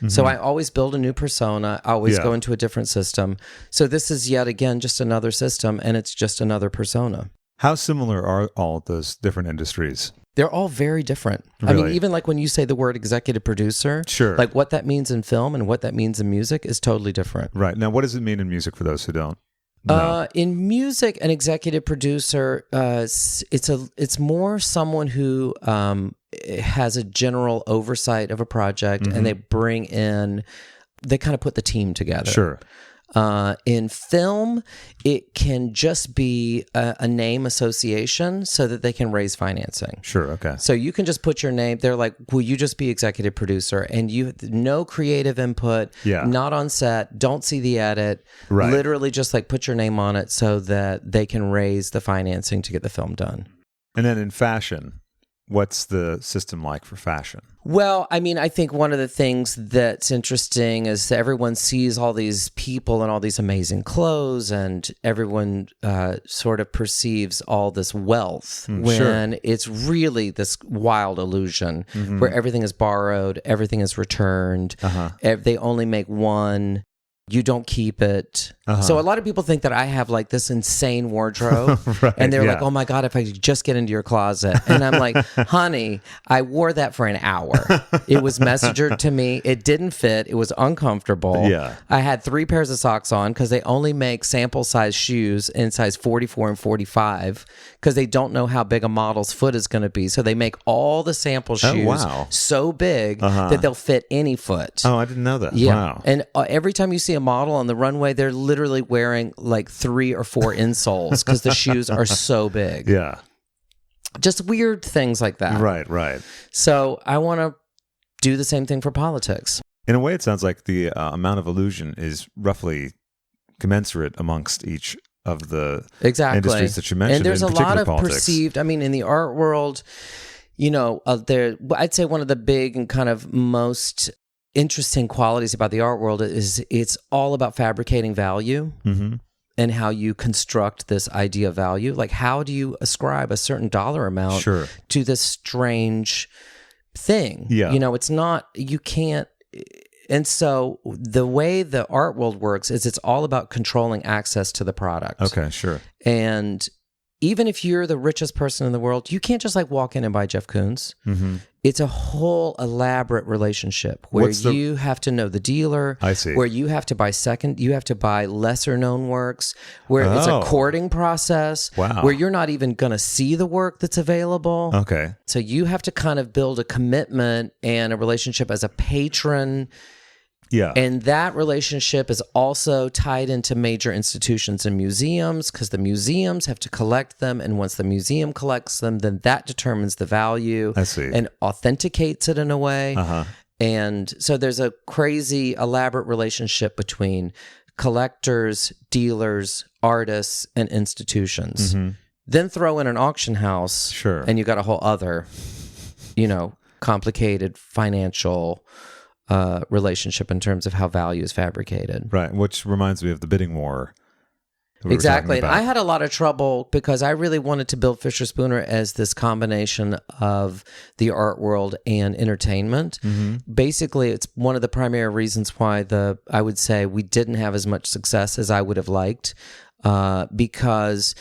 So I always build a new persona. I always go into a different system. So this is yet again just another system, and it's just another persona. How similar are all of those different industries? They're all very different. Really? I mean, even like when you say the word executive producer, Sure. like what that means in film and what that means in music is totally different. Right. Now, what does it mean in music for those who don't? In music, an executive producer, it's more someone who has a general oversight of a project, and they kind of put the team together. Sure. In film, it can just be a name association so that they can raise financing. Sure, okay. So you can just put your name. They're like, will you just be executive producer? And you no creative input, not on set, don't see the edit, literally just like put your name on it so that they can raise the financing to get the film done. And then in fashion, what's the system like for fashion? Well, I mean, I think one of the things that's interesting is that everyone sees all these people in all these amazing clothes, and everyone sort of perceives all this wealth when it's really this wild illusion where everything is borrowed, everything is returned, they only make one. You don't keep it. So a lot of people think that I have like this insane wardrobe and they're like, oh my God, if I could just get into your closet. And I'm like, honey, I wore that for an hour. It was messengered to me. It didn't fit. It was uncomfortable. Yeah. I had 3 pairs of socks on because they only make sample size shoes in size 44 and 45 because they don't know how big a model's foot is going to be. So they make all the sample shoes so big that they'll fit any foot. Oh, I didn't know that. Yeah. Wow. And every time you see a model on the runway, they're literally wearing like 3 or 4 insoles because the shoes are so big. Yeah. Just weird things like that. Right. So I want to do the same thing for politics. In a way, it sounds like the amount of illusion is roughly commensurate amongst each of the industries that you mentioned. And there's a lot of politics. perceived, I mean, in the art world, you know, I'd say one of the big and kind of most interesting qualities about the art world is it's all about fabricating value and how you construct this idea of value. Like, how do you ascribe a certain dollar amount to this strange thing? Yeah. You know, it's not, you can't. And so the way the art world works is it's all about controlling access to the product. Okay, sure. And even if you're the richest person in the world, you can't just like walk in and buy Jeff Koons. It's a whole elaborate relationship where you have to know the dealer. I see. Where you have to buy lesser known works, where it's a courting process. Wow. Where you're not even going to see the work that's available. Okay. So you have to kind of build a commitment and a relationship as a patron. Yeah. And that relationship is also tied into major institutions and museums because the museums have to collect them. And once the museum collects them, then that determines the value. I see. And authenticates it in a way. And so there's a crazy, elaborate relationship between collectors, dealers, artists, and institutions. Then throw in an auction house. Sure. And you got a whole other, you know, complicated financial relationship in terms of how value is fabricated. Right, which reminds me of the bidding war. Exactly. And I had a lot of trouble because I really wanted to build Fischer Spooner as this combination of the art world and entertainment. Basically, it's one of the primary reasons why I would say we didn't have as much success as I would have liked, because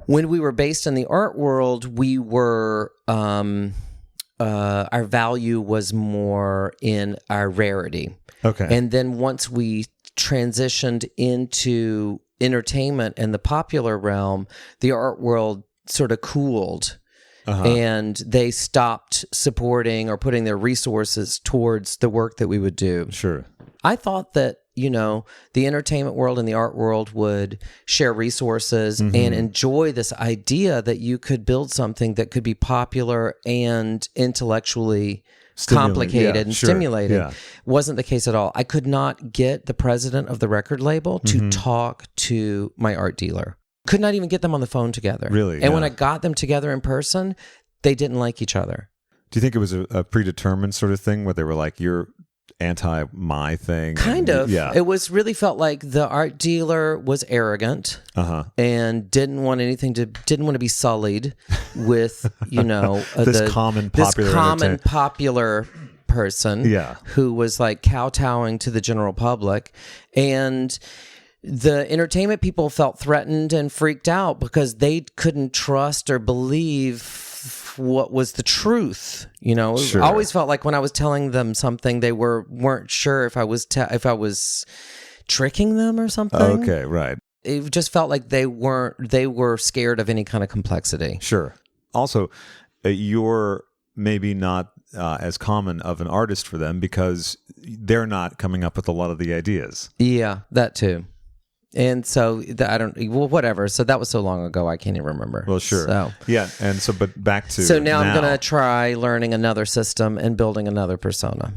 when we were based in the art world, we were our value was more in our rarity. Okay. And then once we transitioned into entertainment and the popular realm, the art world sort of cooled, and they stopped supporting or putting their resources towards the work that we would do. Sure. I thought that, the entertainment world and the art world would share resources and enjoy this idea that you could build something that could be popular and intellectually complicated and stimulating. Yeah. Wasn't the case at all. I could not get the president of the record label to talk to my art dealer. Could not even get them on the phone together. Really? And when I got them together in person, they didn't like each other. Do you think it was a predetermined sort of thing where they were like, you're anti my thing? Kind of. Yeah. It really felt like the art dealer was arrogant and didn't want to be sullied with, this common popular person who was like kowtowing to the general public. And the entertainment people felt threatened and freaked out because they couldn't trust or believe what was the truth. Sure. I always felt like when I was telling them something, they weren't sure if I was tricking them or something. Okay, right. It just felt like they were scared of any kind of complexity. Sure. Also, you're maybe not as common of an artist for them because they're not coming up with a lot of the ideas. Yeah, that too. And so whatever. So that was so long ago, I can't even remember. Well, sure. So, yeah. And so, but back to so now I'm going to try learning another system and building another persona.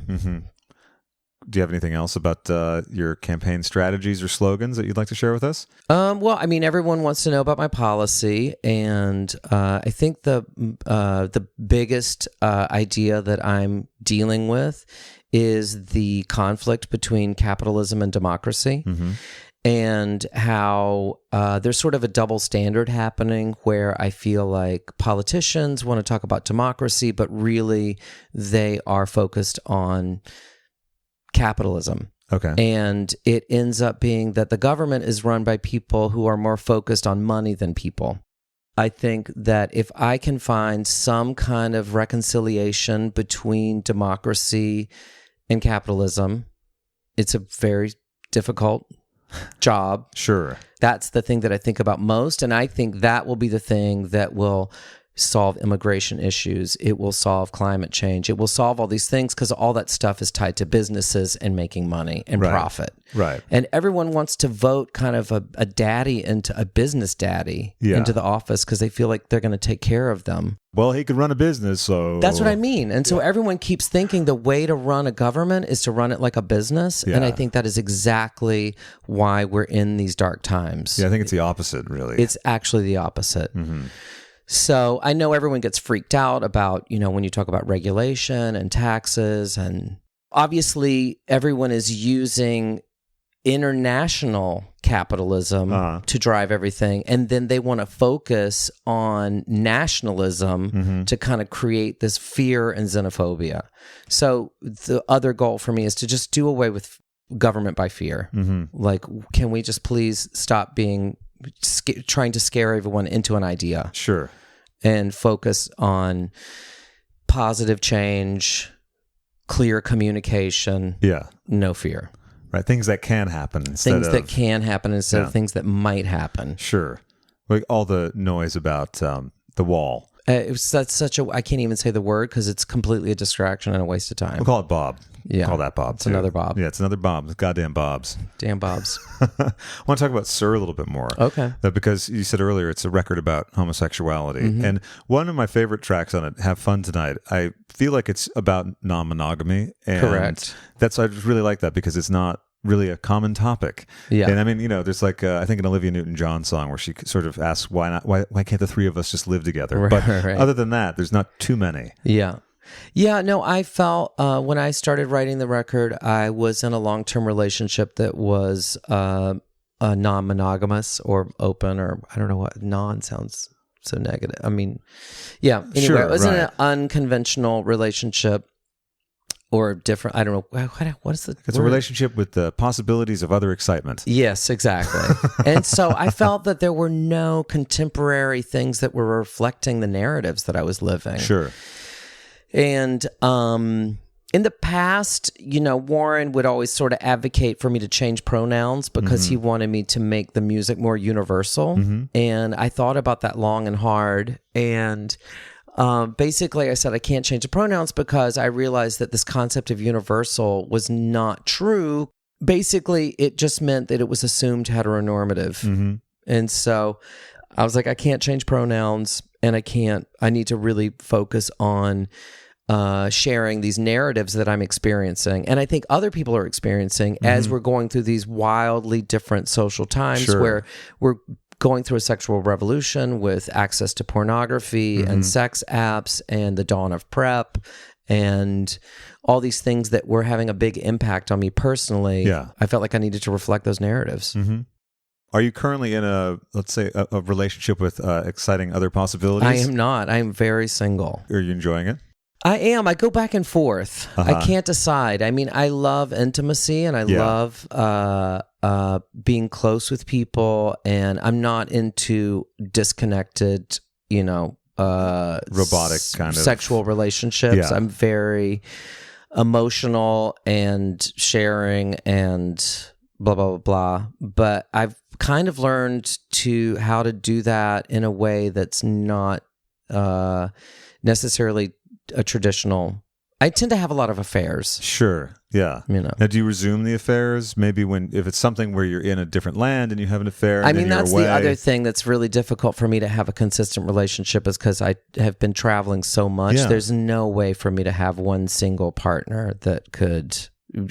Do you have anything else about your campaign strategies or slogans that you'd like to share with us? Well, I mean, everyone wants to know about my policy, and I think the biggest idea that I'm dealing with is the conflict between capitalism and democracy. And how there's sort of a double standard happening where I feel like politicians want to talk about democracy, but really they are focused on capitalism. Okay. And it ends up being that the government is run by people who are more focused on money than people. I think that if I can find some kind of reconciliation between democracy and capitalism, it's a very difficult job. Sure. That's the thing that I think about most. And I think that will be the thing that will solve immigration issues. It will solve climate change. It will solve all these things because all that stuff is tied to businesses and making money and profit. Right. And everyone wants to vote kind of a daddy into a business daddy into the office because they feel like they're going to take care of them. Well, he could run a business, so... That's what I mean. And so everyone keeps thinking the way to run a government is to run it like a business. Yeah. And I think that is exactly why we're in these dark times. Yeah, I think it's the opposite, really. It's actually the opposite. So I know everyone gets freaked out about, when you talk about regulation and taxes, and obviously everyone is using international capitalism to drive everything. And then they want to focus on nationalism to kind of create this fear and xenophobia. So the other goal for me is to just do away with government by fear. Like, can we just please stop trying to scare everyone into an idea? Sure. And focus on positive change, clear communication, no fear. Right, things that can happen instead of things that might happen. Sure. Like all the noise about the wall. That's I can't even say the word because it's completely a distraction and a waste of time. We'll call it Bob. Yeah. Call that Bob. It's another Bob. Yeah, it's another Bob. It's goddamn Bobs. Damn Bobs. I want to talk about Sir a little bit more. Okay. Because you said earlier it's a record about homosexuality. And one of my favorite tracks on it, Have Fun Tonight, I feel like it's about non-monogamy. And correct. I just really like that because it's not really a common topic. Yeah. And I mean, there's like I think an Olivia Newton-John song where she sort of asks why can't the three of us just live together? Right, but right. other than that, there's not too many. Yeah. Yeah, no, I felt when I started writing the record, I was in a long-term relationship that was non-monogamous or open, or I don't know what non sounds so negative. I mean, yeah. Anyway, Sure, it was in right. an unconventional relationship or different. I don't know what is the. It's a word? relationship with the possibilities of other excitement. Yes, exactly. And so I felt that there were no contemporary things that were reflecting the narratives that I was living. Sure. And in the past, Warren would always sort of advocate for me to change pronouns because he wanted me to make the music more universal. And I thought about that long and hard. And basically, I said, I can't change the pronouns because I realized that this concept of universal was not true. Basically, it just meant that it was assumed heteronormative. And so I was like, I can't change pronouns, and I need to really focus on sharing these narratives that I'm experiencing, and I think other people are experiencing as we're going through these wildly different social times where we're going through a sexual revolution with access to pornography and sex apps and the dawn of PrEP and all these things that were having a big impact on me personally. Yeah. I felt like I needed to reflect those narratives. Are you currently in let's say, a relationship with exciting other possibilities? I am not. I am very single. Are you enjoying it? I am. I go back and forth. I can't decide. I mean, I love intimacy and I love being close with people, and I'm not into disconnected, Robotic kind of sexual relationships. Yeah. I'm very emotional and sharing and blah, blah, blah, blah. But I've kind of learned how to do that in a way that's not necessarily a traditional. I tend to have a lot of affairs. Sure. Yeah. Now, do you resume the affairs? Maybe if it's something where you're in a different land and you have an affair. I mean, that's the other thing that's really difficult for me to have a consistent relationship is because I have been traveling so much. Yeah. There's no way for me to have one single partner that could.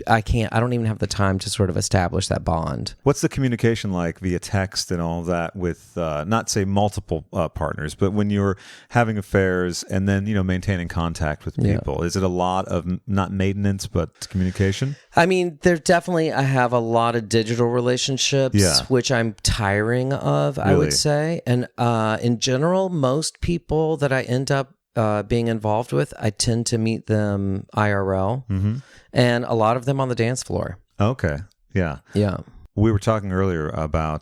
I don't even have the time to sort of establish that bond. What's the communication like via text and all that with, not say multiple partners, but when you're having affairs and then, maintaining contact with people? Is it a lot of not maintenance, but communication? I mean, I have a lot of digital relationships, which I'm tiring of, Really? I would say. And in general, most people that I end up being involved with, I tend to meet them IRL, and a lot of them on the dance floor. Okay. Yeah. Yeah. We were talking earlier about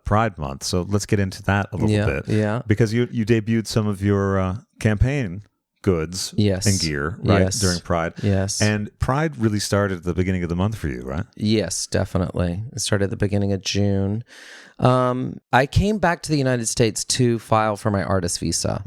Pride Month, so let's get into that a little bit. Yeah. Because you debuted some of your campaign goods and gear, right, during Pride. Yes. And Pride really started at the beginning of the month for you, right? Yes, definitely. It started at the beginning of June. I came back to the United States to file for my artist visa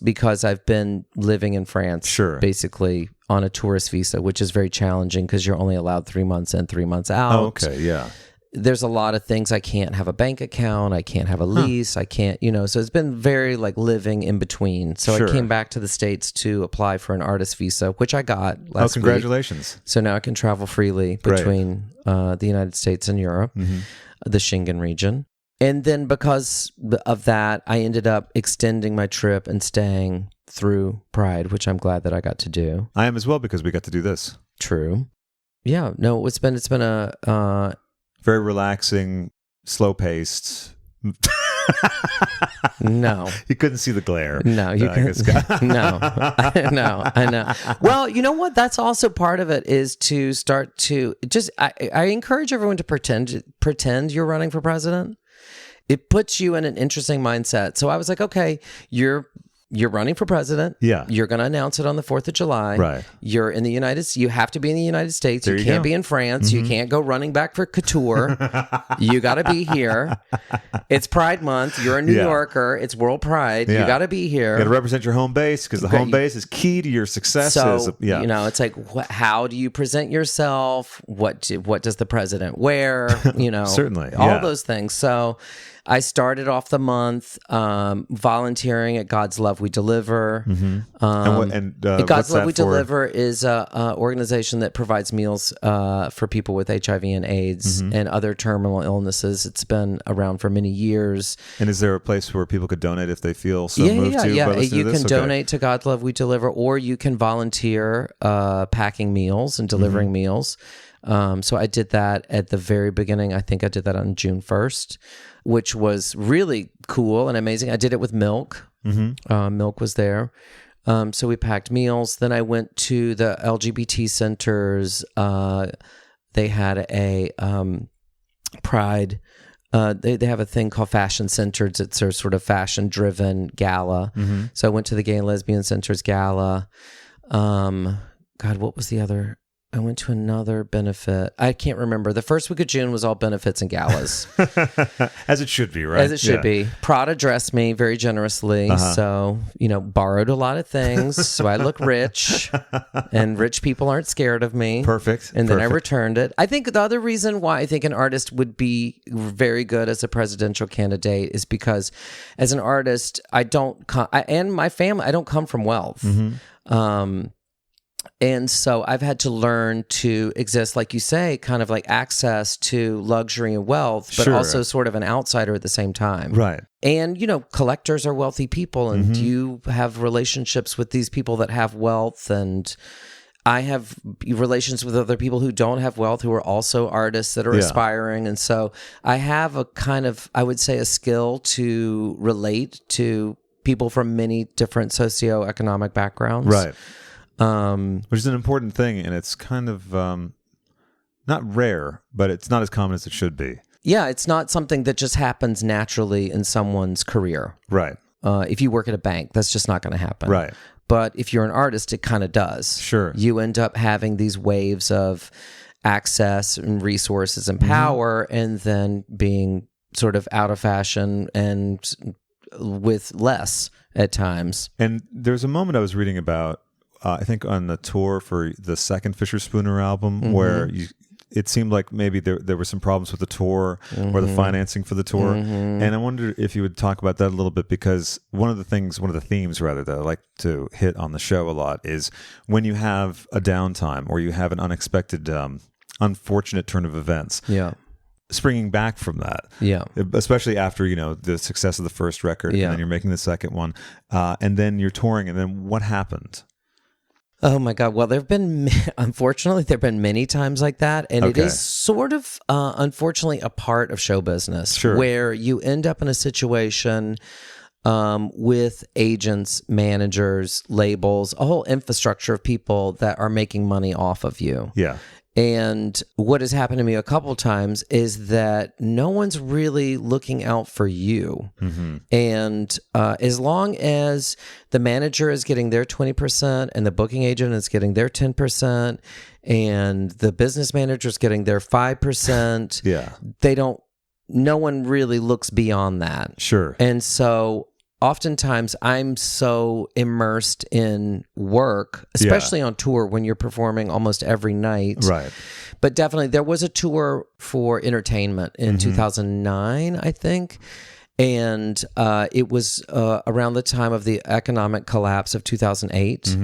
because I've been living in France, basically on a tourist visa, which is very challenging because you're only allowed 3 months in, 3 months out. Oh, okay, yeah. There's a lot of things. I can't have a bank account. I can't have a lease. I can't, so it's been very living in between. So I came back to the States to apply for an artist visa, which I got last week. Congratulations. So now I can travel freely between the United States and Europe, the Schengen region. And then because of that, I ended up extending my trip and staying through Pride, which I'm glad that I got to do. I am as well because we got to do this. True. Yeah. No, it's been a very relaxing, slow-paced. No, you couldn't see the glare. No, you couldn't. No, I know. Well, you know what? That's also part of it is to start to just. I encourage everyone to pretend you're running for president. It puts you in an interesting mindset. So I was like, okay, you're running for president. Yeah. You're going to announce it on the 4th of July. Right. You're in the you have to be in the United States. There you you can't go. be in France. You can't go running back for couture. You got to be here. It's Pride Month. You're a New Yorker. It's World Pride. You got to be here. You got to represent your home base because the home base is key to your success. So, it's like, how do you present yourself? What does the president wear? Certainly. All those things. So I started off the month volunteering at God's Love We Deliver. God's Love We Deliver is a organization that provides meals for people with HIV and AIDS and other terminal illnesses. It's been around for many years. And is there a place where people could donate if they feel so moved to? Yeah. You can donate to God's Love We Deliver, or you can volunteer packing meals and delivering meals. So I did that at the very beginning. I think I did that on June 1st, which was really cool and amazing. I did it with Milk. Milk was there. So we packed meals. Then I went to the LGBT centers. They had a Pride. They have a thing called Fashion Centers. It's a sort of fashion-driven gala. So I went to the Gay and Lesbian Centers gala. God, what was the other? I went to another benefit. I can't remember. The first week of June was all benefits and galas. As it should be, right? As it should be. Prada dressed me very generously. So, borrowed a lot of things. So I look rich. And rich people aren't scared of me. Perfect. And then I returned it. I think the other reason why I think an artist would be very good as a presidential candidate is because as an artist, and my family, I don't come from wealth. And so I've had to learn to exist, like you say, kind of like access to luxury and wealth, but also sort of an outsider at the same time. Right. And, collectors are wealthy people, and you have relationships with these people that have wealth, and I have relations with other people who don't have wealth, who are also artists that are aspiring. And so I have a kind of, I would say, a skill to relate to people from many different socioeconomic backgrounds. Right. Which is an important thing, and it's kind of not rare, but it's not as common as it should be. Yeah, it's not something that just happens naturally in someone's career. Right. If you work at a bank, that's just not going to happen. Right. But if you're an artist, it kind of does. Sure. You end up having these waves of access and resources and power, and then being sort of out of fashion and with less at times. And there's a moment I was reading about, I think on the tour for the second Fischer Spooner album, where it seemed like maybe there were some problems with the tour or the financing for the tour. And I wondered if you would talk about that a little bit, because one of the themes that I like to hit on the show a lot is when you have a downtime or you have an unexpected, unfortunate turn of events. Yeah. Springing back from that, especially after the success of the first record, and then you're making the second one, and then you're touring, and then what happened? Oh my God! Well, unfortunately, there've been many times like that, and it is sort of, unfortunately, a part of show business where you end up in a situation with agents, managers, labels, a whole infrastructure of people that are making money off of you. Yeah. And what has happened to me a couple of times is that no one's really looking out for you. And as long as the manager is getting their 20% and the booking agent is getting their 10% and the business manager is getting their 5%, no one really looks beyond that. Sure. And so oftentimes I'm so immersed in work, especially on tour when you're performing almost every night. Right. But definitely there was a tour for entertainment in 2009, I think. And it was around the time of the economic collapse of 2008.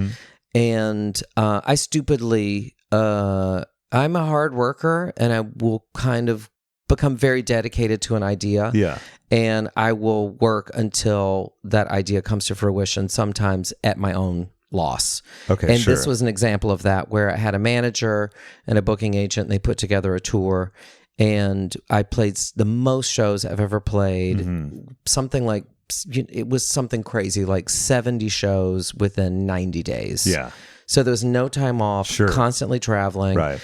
And I stupidly, I'm a hard worker, and I will kind of become very dedicated to an idea. Yeah. And I will work until that idea comes to fruition, sometimes at my own loss. Okay, and this was an example of that, where I had a manager and a booking agent, and they put together a tour, and I played the most shows I've ever played. Something like, it was something crazy, like 70 shows within 90 days. Yeah. So there was no time off, constantly traveling. Right.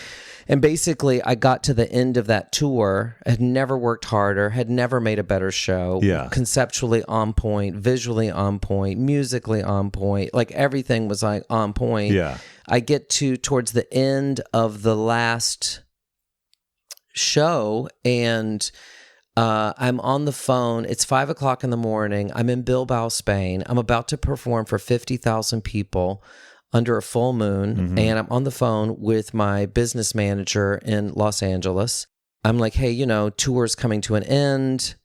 And basically, I got to the end of that tour, had never worked harder, had never made a better show. Yeah. Conceptually on point, visually on point, musically on point. Like everything was like on point. Yeah. I get towards the end of the last show, and I'm on the phone. It's 5:00 in the morning. I'm in Bilbao, Spain. I'm about to perform for 50,000 people under a full moon, and I'm on the phone with my business manager in Los Angeles. I'm like, hey, tour's coming to an end.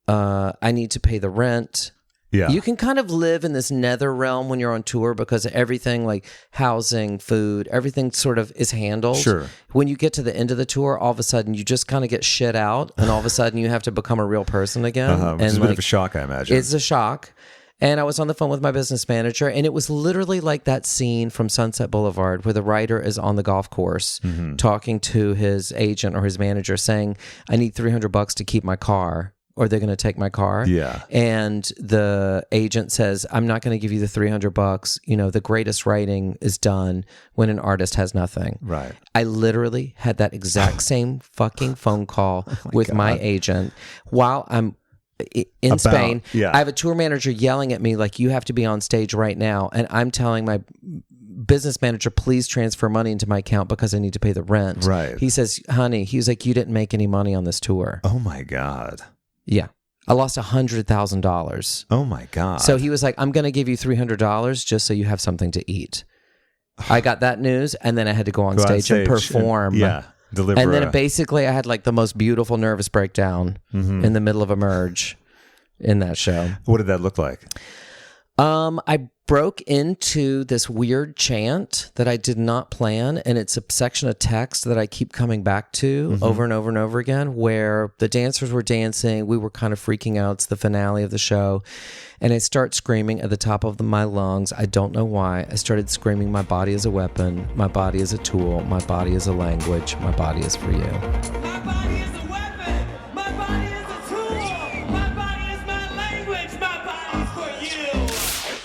I need to pay the rent. Yeah. You can kind of live in this nether realm when you're on tour because everything like housing, food, everything sort of is handled. Sure. When you get to the end of the tour, all of a sudden you just kind of get shit out, and all of a sudden you have to become a real person again. Which is a bit of a shock, I imagine. It's a shock. And I was on the phone with my business manager, and it was literally like that scene from Sunset Boulevard where the writer is on the golf course talking to his agent or his manager saying, I need $300 to keep my car, or they're going to take my car. Yeah. And the agent says, I'm not going to give you the $300. You know, the greatest writing is done when an artist has nothing. Right. I literally had that exact same fucking phone call with my agent while I'm in Spain. Yeah. I have a tour manager yelling at me like, you have to be on stage right now. And I'm telling my business manager, please transfer money into my account because I need to pay the rent. Right. He says, honey, he was like, you didn't make any money on this tour. Oh my God. Yeah. I lost $100,000. Oh my God. So he was like, I'm going to give you $300 just so you have something to eat. I got that news, and then I had to go on stage and perform. Deliver. And then basically I had like the most beautiful nervous breakdown in the middle of a merge in that show. What did that look like? I broke into this weird chant that I did not plan, and it's a section of text that I keep coming back to over and over and over again, where the dancers were dancing, we were kind of freaking out. It's the finale of the show, and I start screaming at the top of my lungs. I don't know why. I started screaming, my body is a weapon, my body is a tool, my body is a language, my body is for you. My body is a weapon. My body is a tool. My body is my language. My body is for you.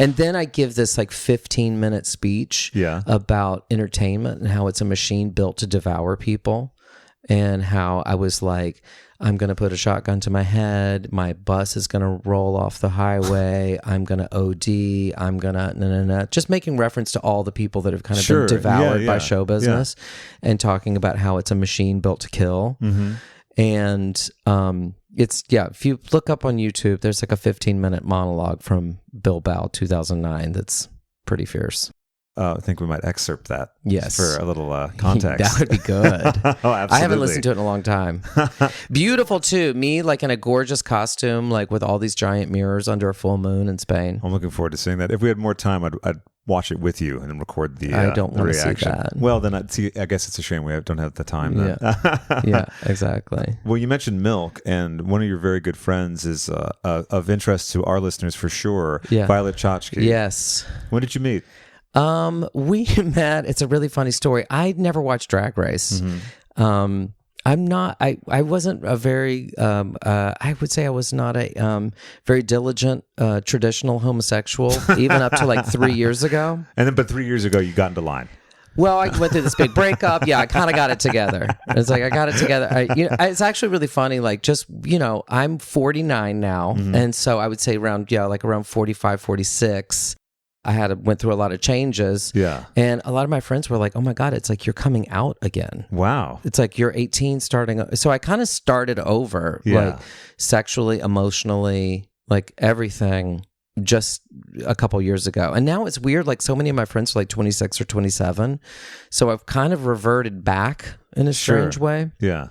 And then I give this like 15-minute speech about entertainment and how it's a machine built to devour people, and how I was like, I'm going to put a shotgun to my head. My bus is going to roll off the highway. I'm going to OD. I'm going to just making reference to all the people that have kind of been devoured by show business and talking about how it's a machine built to kill. And it's, if you look up on YouTube, there's like a 15-minute monologue from Bilbao 2009 that's pretty fierce. I think we might excerpt that for a little context. That would be good. Oh, absolutely. I haven't listened to it in a long time. Beautiful too. Me like in a gorgeous costume, like with all these giant mirrors under a full moon in Spain. I'm looking forward to seeing that. If we had more time, I'd watch it with you and then record the I don't want to see reaction. that. Well, then I guess it's a shame we don't have the time then. Yeah, exactly. Well, you mentioned Milk, and one of your very good friends is of interest to our listeners for sure, Violet Chachki. Yes. When did you meet? We met, it's a really funny story. I'd never watched Drag Race. I wasn't a very, I would say I was not a very diligent, traditional homosexual, even up to like 3 years ago. But 3 years ago, you got into line. Well, I went through this big breakup. Yeah, I kind of got it together. It's like I got it together. It's actually really funny. Like, just, I'm 49 now. And so I would say around 45, 46. I went through a lot of changes. Yeah. And a lot of my friends were like, oh my God, it's like you're coming out again. Wow. It's like you're 18 starting. So I kind of started over, like sexually, emotionally, like everything just a couple years ago. And now it's weird. Like so many of my friends are like 26 or 27. So I've kind of reverted back in a strange way. Yeah.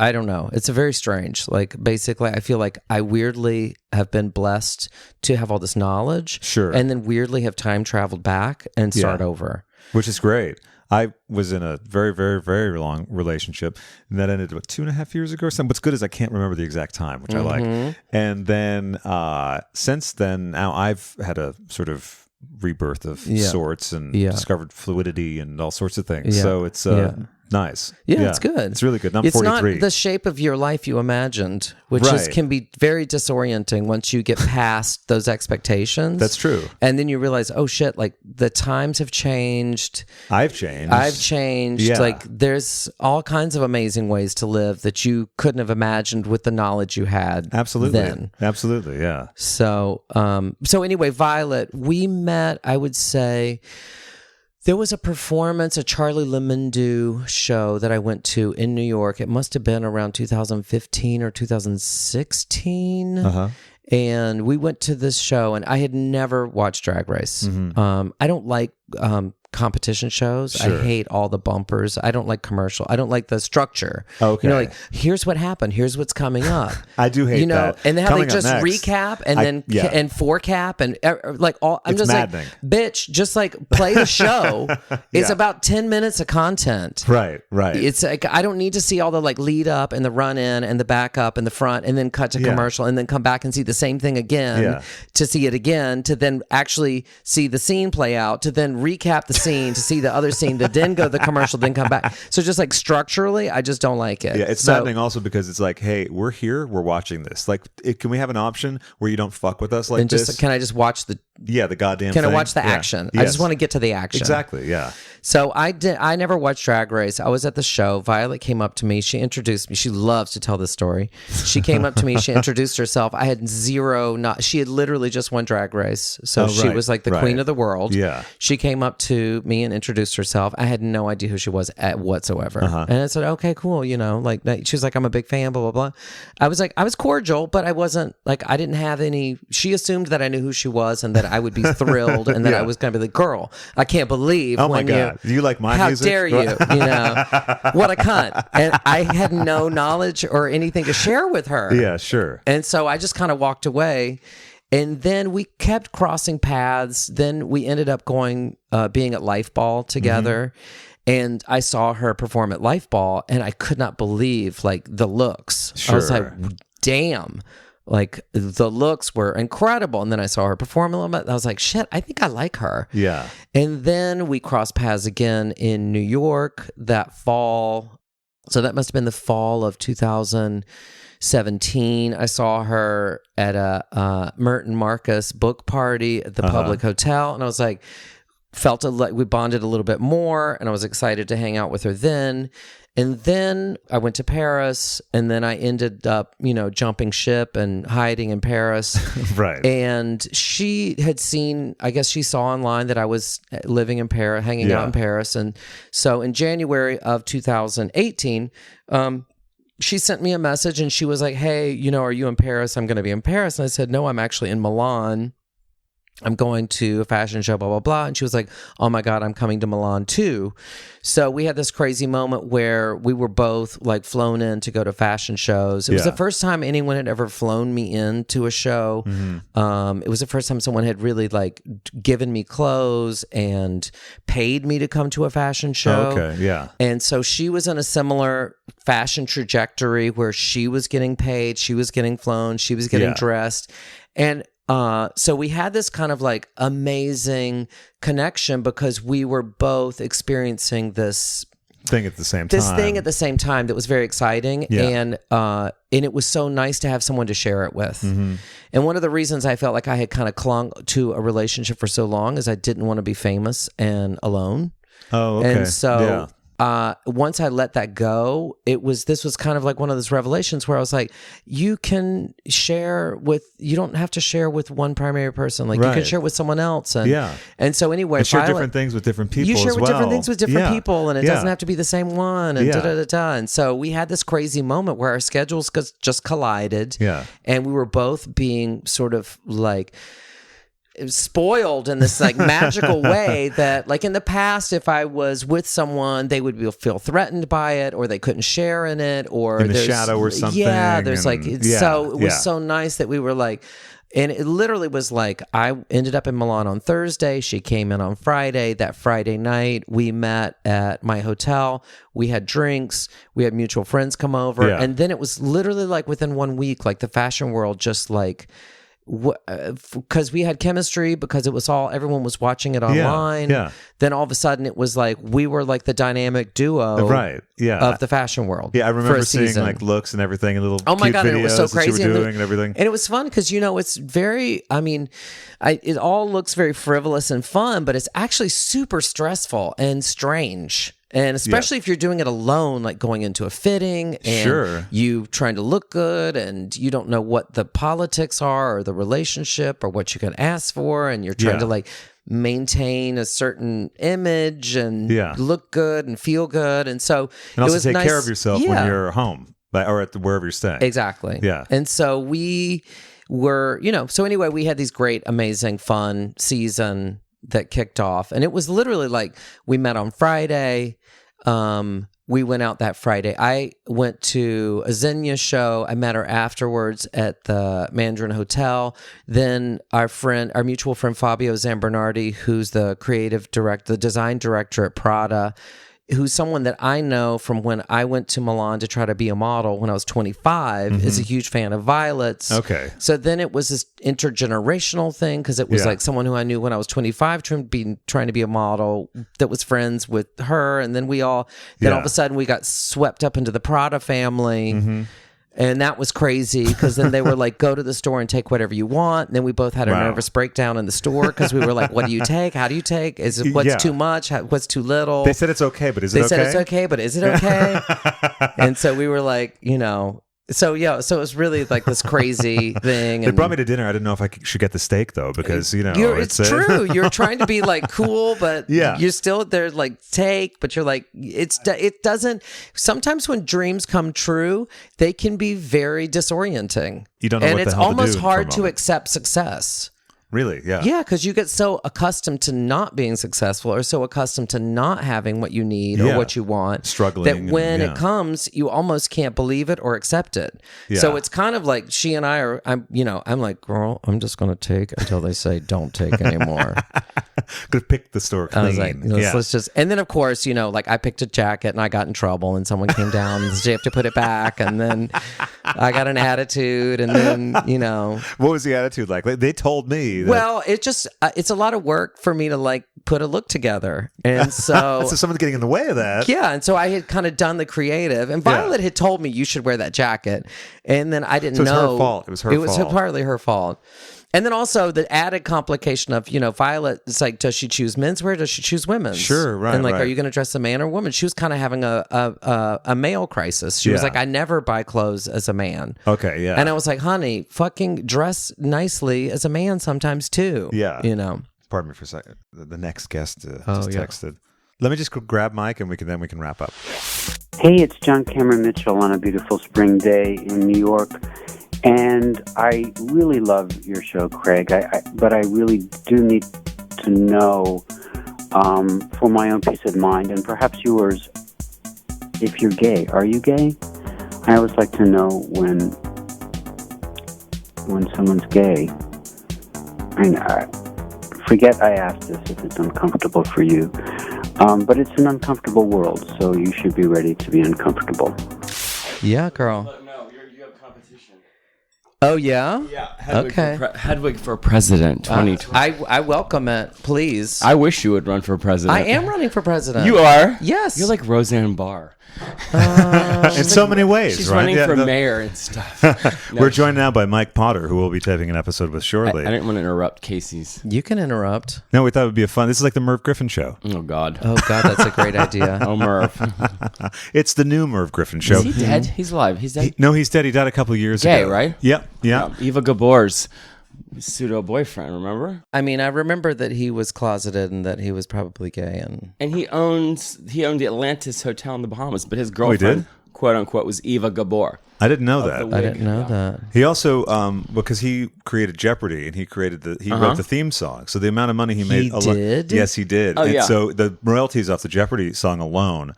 I don't know. It's a very strange. Like basically, I feel like I weirdly have been blessed to have all this knowledge. Sure. And then weirdly have time traveled back and start over. Which is great. I was in a very, very, very long relationship, and that ended 2.5 years ago or something. What's good is I can't remember the exact time, which I like. And then since then, now I've had a sort of rebirth of sorts and discovered fluidity and all sorts of things. Yeah. So it's nice. Yeah, it's good. It's really good. And I'm it's 43. Not the shape of your life you imagined, which can be very disorienting once you get past those expectations. That's true. And then you realize, oh shit, like the times have changed. I've changed. Yeah. Like there's all kinds of amazing ways to live that you couldn't have imagined with the knowledge you had. Absolutely. Then. Absolutely. Yeah. So, anyway, Violet, we met, I would say, there was a performance, a Charlie Lemondeau show that I went to in New York. It must have been around 2015 or 2016. And we went to this show, and I had never watched Drag Race. I don't like competition shows. Sure. I hate all the bumpers. I don't like commercial. I don't like the structure. Okay. You know, like, here's what happened. Here's what's coming up. I do hate you know, that. and how Coming they up just next, recap and then and forecap and like all. I'm It's just maddening. like, bitch, just like play the show. It's about 10 minutes of content. Right. It's like I don't need to see all the like lead up and the run in and the back up and the front and then cut to commercial and then come back and see the same thing again to see it again to then actually see the scene play out to then recap the scene to see the other scene that then go to the commercial then come back. So just like structurally, I just don't like it. Yeah, it's maddening also because it's like, hey, we're here, we're watching this. Like, can we have an option where you don't fuck with us like and just this? can I just watch the goddamn Can thing? I watch the action? I just want to get to the action. Exactly, yeah. So I never watched Drag Race. I was at the show. Violet came up to me. She introduced me. She loves to tell this story. She came up to me. She introduced herself. I had she had literally just won Drag Race. So she was like the queen of the world. Yeah. She came up to me and introduced herself. I had no idea who she was whatsoever. And I said, okay, cool. You know, like she was like, I'm a big fan, blah, blah, blah. I was like, I was cordial, but I wasn't like, I didn't have any, she assumed that I knew who she was and that I would be thrilled and that I was going to be like, girl, I can't believe Oh my God. Do you like my how music? dare you? You know, what a cunt. And I had no knowledge or anything to share with her. Yeah, sure. And so I just kind of walked away. And then we kept crossing paths. Then we ended up going, being at Life Ball together. And I saw her perform at Life Ball and I could not believe like the looks. Sure. I was like, damn. Like the looks were incredible. And then I saw her perform a little bit. And I was like, shit, I think I like her. Yeah. And then we crossed paths again in New York that fall. So that must have been the fall of 2017. I saw her at a Merton Marcus book party at the Public Hotel. And I was like, felt like we bonded a little bit more. And I was excited to hang out with her then. And then I went to Paris, and then I ended up, you know, jumping ship and hiding in Paris. Right. And she had seen, I guess she saw online that I was living in Paris, hanging out in Paris. And so in January of 2018, she sent me a message and she was like, hey, you know, are you in Paris? I'm going to be in Paris. And I said, no, I'm actually in Milan. I'm going to a fashion show, blah, blah, blah. And she was like, oh my God, I'm coming to Milan too. So we had this crazy moment where we were both like flown in to go to fashion shows. It was the first time anyone had ever flown me into a show. It was the first time someone had really like given me clothes and paid me to come to a fashion show. Okay, yeah. And so she was in a similar fashion trajectory where she was getting paid, she was getting flown, she was getting dressed. And so we had this kind of like amazing connection because we were both experiencing this thing at the same time that was very exciting. And it was so nice to have someone to share it with. And one of the reasons I felt like I had kind of clung to a relationship for so long is I didn't want to be famous and alone. Oh, okay. And so once I let that go, this was kind of like one of those revelations where I was like, you don't have to share with one primary person. Like you can share with someone else. And so anyway, and share different things with different people. You share as with well. different things with different people, and it doesn't have to be the same one. And And so we had this crazy moment where our schedules just collided. And we were both being sort of like spoiled in this like magical way that like in the past, if I was with someone, they would feel threatened by it, or they couldn't share in it, or in the shadow or something. Yeah, there's so it was so nice that we were like, and it literally was like I ended up in Milan on Thursday. She came in on Friday. That Friday night, we met at my hotel. We had drinks. We had mutual friends come over, and then it was literally like within 1 week, like the fashion world just like. Because we had chemistry, because it was everyone was watching it online. Then all of a sudden it was like we were like the dynamic duo of the fashion world. I remember seeing like looks and everything and little my God, and it was so crazy and everything. And it was fun because, you know, it's very, I mean, it all looks very frivolous and fun, but it's actually super stressful and strange. And especially if you're doing it alone, like going into a fitting and you trying to look good and you don't know what the politics are or the relationship or what you can ask for. And you're trying to like maintain a certain image and look good and feel good. And so and also it was take nice, care of yourself when you're home or at wherever you're staying. Exactly. Yeah. And so we were, you know, so anyway, we had these great, amazing, fun season that kicked off. And it was literally like we met on Friday. We went out that Friday. I went to a Xenia show. I met her afterwards at the Mandarin Hotel. Then our mutual friend Fabio Zambernardi, who's the the design director at Prada, who's someone that I know from when I went to Milan to try to be a model when I was 25, is a huge fan of Violet's. Okay. So then it was this intergenerational thing because it was like someone who I knew when I was 25 trying to be a model that was friends with her. And then all of a sudden we got swept up into the Prada family. And that was crazy because then they were like, go to the store and take whatever you want. And then we both had a nervous breakdown in the store because we were like, what do you take? How do you take? Is it what's too much? What's too little? They said it's okay, but is it okay? They said it's okay, but is it okay? And so we were like, so it was really like this crazy thing. They brought me to dinner. I didn't know if I should get the steak though, because it's true. You're trying to be like cool, but you're still there. Like take, but you're like it doesn't. Sometimes when dreams come true, they can be very disorienting. You don't know, and what the it's hell almost to do hard for a to moment. accept success. Really? Yeah. Yeah, because you get so accustomed to not being successful or so accustomed to not having what you need or what you want. Struggling. That when it comes, you almost can't believe it or accept it. Yeah. So it's kind of like she and I are, I'm like, girl, I'm just going to take until they say don't take anymore. Gonna pick the store clean. I was like, let's just, and then of course, like I picked a jacket and I got in trouble and someone came down and said, you have to put it back. And then I got an attitude and then, What was the attitude like? They told me that... Well, it's a lot of work for me to like put a look together. And so so someone's getting in the way of that. Yeah. And so I had kind of done the creative and Violet had told me you should wear that jacket. And then I didn't know. It was her fault. It was her fault. It was partly her fault. And then also the added complication of, Violet, it's like, does she choose menswear? Does she choose women's? Sure, right. And like, right. are you going to dress a man or woman? She was kind of having a male crisis. She was like, I never buy clothes as a man. Okay, yeah. And I was like, honey, fucking dress nicely as a man sometimes too. Yeah. Pardon me for a second. The next guest just texted. Let me just go grab Mike and we can wrap up. Hey, it's John Cameron Mitchell on a beautiful spring day in New York. And I really love your show, Craig, but I really do need to know, for my own peace of mind, and perhaps yours, if you're gay. Are you gay? I always like to know when someone's gay. Forget I asked this if it's uncomfortable for you, but it's an uncomfortable world, so you should be ready to be uncomfortable. Yeah, girl. No, you have competition. Oh, yeah? Yeah. Hedwig Okay. Hedwig for president 2020. I welcome it, please. I wish you would run for president. I am running for president. You are? Yes. You're like Roseanne Barr. In so many ways, She's right? running for mayor and stuff. We're joined now by Mike Potter, who will be taping an episode with shortly. I didn't want to interrupt Casey's. You can interrupt. No, we thought it would be this is like the Merv Griffin show. Oh, God. Oh, God, that's a great idea. Oh, Merv. It's the new Merv Griffin show. Is he dead? He's alive. He's dead? No, he's dead. He died a couple of years Gay, ago. right? Yep. Yeah. Eva Gabor's pseudo boyfriend, remember? I mean, I remember that he was closeted and that he was probably gay. And he owned the Atlantis Hotel in the Bahamas, but his girlfriend, did? quote unquote, was Eva Gabor. I didn't know that. I didn't know that. He also, because he created Jeopardy and he created he wrote the theme song. So the amount of money he made. Did? Yes, he did. Oh, and yeah. so the royalties off the Jeopardy song alone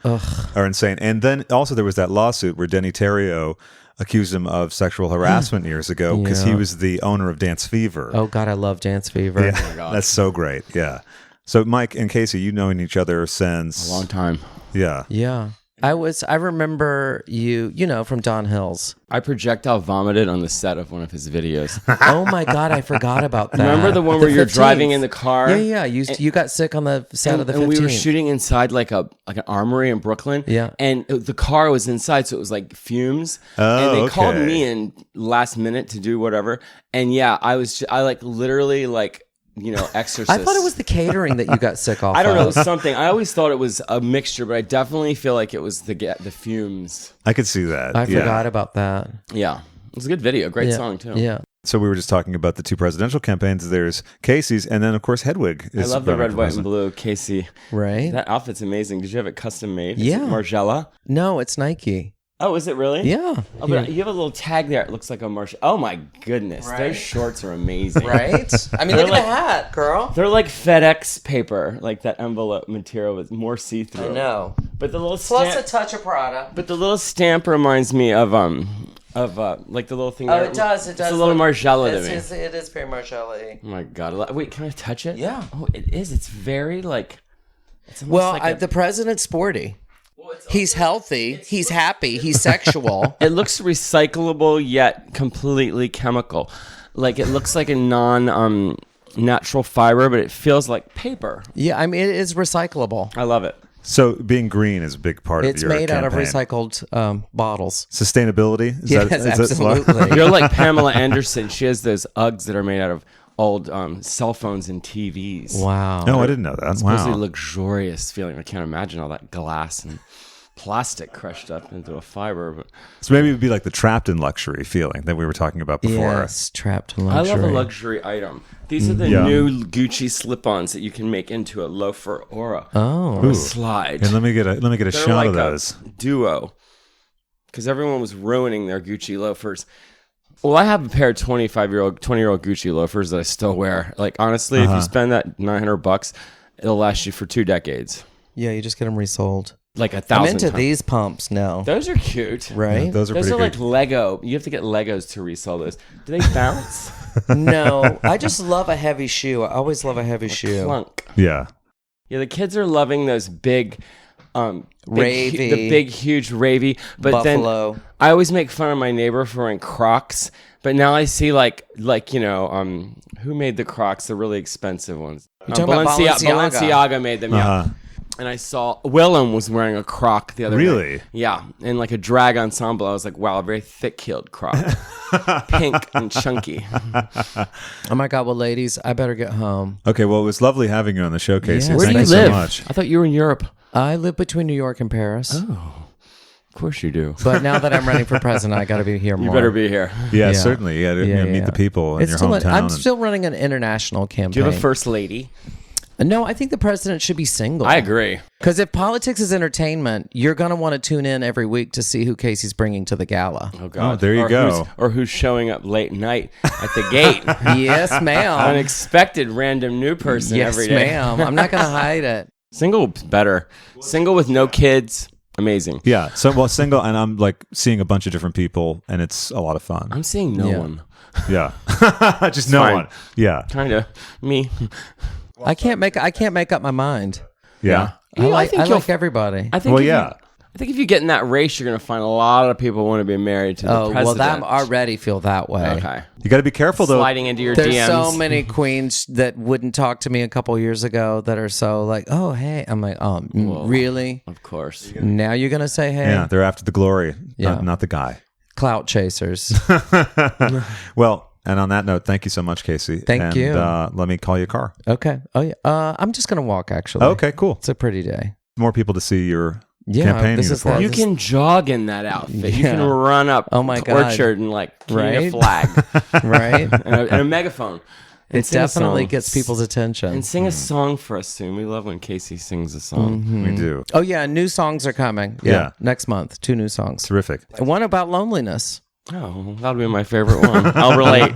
are insane. And then also there was that lawsuit where Denny Terrio accused him of sexual harassment years ago because he was the owner of Dance Fever. Oh, God, I love Dance Fever. Yeah, Oh, my God. that's so great. Yeah. So Mike and Casey, you knowing each other since A long time. Yeah. Yeah. I remember you, from Don Hills. I projectile vomited on the set of one of his videos. Oh my God, I forgot about that. Remember the one where you're 15th. driving in the car? Yeah. You got sick on the set of the 15th. And we were shooting inside like an armory in Brooklyn. Yeah. And the car was inside, so it was like fumes. Oh, and they called okay. me in last minute to do whatever. And yeah, I literally exorcist. I thought it was the catering that you got sick off I don't know, it of. was something. I always thought it was a mixture, but I definitely feel like it was the fumes. I could see that. I forgot about that. Yeah. It was a good video. Great song, too. Yeah. So we were just talking about the two presidential campaigns. There's Casey's, and then of course Hedwig. I love the running red, for white, and president. blue, Casey. Right? That outfit's amazing. Did you have it custom made? Yeah. Is it Margiela? No, it's Nike. Oh, is it really? Yeah. Oh, but you have a little tag there. It looks like a Martian. Oh my goodness, those shorts are amazing. Right? I mean, look at the hat, girl. They're like FedEx paper, like that envelope material with more see-through. I know. But the little Plus stamp, a touch of Prada. but the little stamp reminds me of like the little thing. Oh, there. it does. It does. It's a little Margiela to me. It is very Margiela-y. Oh my god! Wait, can I touch it? Yeah. Oh, it is. It's very like. It's almost Well, like the president's sporty. He's healthy. He's happy. He's sexual. it looks recyclable yet completely chemical. Like it looks like a natural fiber, but it feels like paper. Yeah, I mean, it is recyclable. I love it. So being green is a big part It's of your made out of campaign. recycled bottles. Sustainability? Yes, absolutely. You're like Pamela Anderson. She has those Uggs that are made out of old cell phones and TVs. Wow. No, I didn't know that. Supposedly Wow. luxurious feeling. I can't imagine all that glass and plastic crushed up into a fiber. But So maybe it would be like the trapped in luxury feeling that we were talking about before. Yes, trapped in I luxury. love a luxury item. These are the Yeah. new Gucci slip-ons that you can make into a loafer or a slide. And let me get a They're shot like of those. a duo. Because everyone was ruining their Gucci loafers. Well, I have a pair of 20-year-old Gucci loafers that I still wear. Like, honestly, if you spend that $900, it'll last you for 2 decades. Yeah, you just get them resold. Like 1,000 I'm into times. these pumps now. Those are cute. Right? Yeah, those are Those pretty are like good. Lego. You have to get Legos to resell those. Do they bounce? No, I just love a heavy shoe. I always love a heavy shoe. Clunk. Yeah. Yeah, the kids are loving those big, Ravy. the big, huge ravy. But Buffalo. then I always make fun of my neighbor for wearing Crocs. But now I see like who made the Crocs, the really expensive ones? You're talking about Balenciaga. Balenciaga made them. Yeah. And I saw Willem was wearing a Croc the other day. Really? Yeah, and like a drag ensemble. I was like, wow, a very thick-heeled Croc, pink and chunky. Oh my God! Well, ladies, I better get home. Okay, well, it was lovely having you on the show, Casey. Yes. Where do Thank you you live? so much. I thought you were in Europe. I live between New York and Paris. Oh, of course you do. But now that I'm running for president, I got to be here more. You better be here. Yeah, Yeah. certainly. You got to meet the people in It's your still hometown. I'm still running an international campaign. Do you have a first lady? No, I think the president should be single. I agree. Because if politics is entertainment, you're going to want to tune in every week to see who Casey's bringing to the gala. Oh, God. Oh, there you go. Or who's showing up late night at the gate. Yes, ma'am. Unexpected random new person Yes, every day. ma'am. I'm not going to hide it. Single better. Single with no kids. Amazing. Yeah, so single, and I'm like seeing a bunch of different people, and it's a lot of fun. I'm seeing no Yeah. one. Yeah, just no fine. one. Yeah, Kind of. Me. I can't make up my mind. yeah. Yeah, I I think like you'll- everybody. I think Well, if you- yeah. I think if you get in that race, you're going to find a lot of people want to be married to the Oh, well, president. that already feel that way. Okay. You got to be careful though. Sliding into your There's DMs. so many queens that wouldn't talk to me a couple years ago that are so like, oh, hey. I'm like, oh, really? Of course. Now you're going to say, hey? Yeah, they're after the glory, Yeah. not the guy. Clout chasers. Well, and on that note, thank you so much, Casey. Thank you. Let me call you a car. Okay. Oh, yeah. I'm just going to walk, actually. Okay, cool. It's a pretty day. More people to see your Yeah, campaign this is uniform. You can jog in that outfit. You can Yeah. run up Oh my God. Orchard and like carry a Right? flag Right? and a megaphone. And It sing a definitely song. gets people's attention. And sing a song for us soon. We love when Casey sings a song. We do. Oh, yeah. New songs are coming. Yeah. Next month. 2 new songs. Terrific. One about loneliness. Oh, that'll be my favorite one. I'll relate.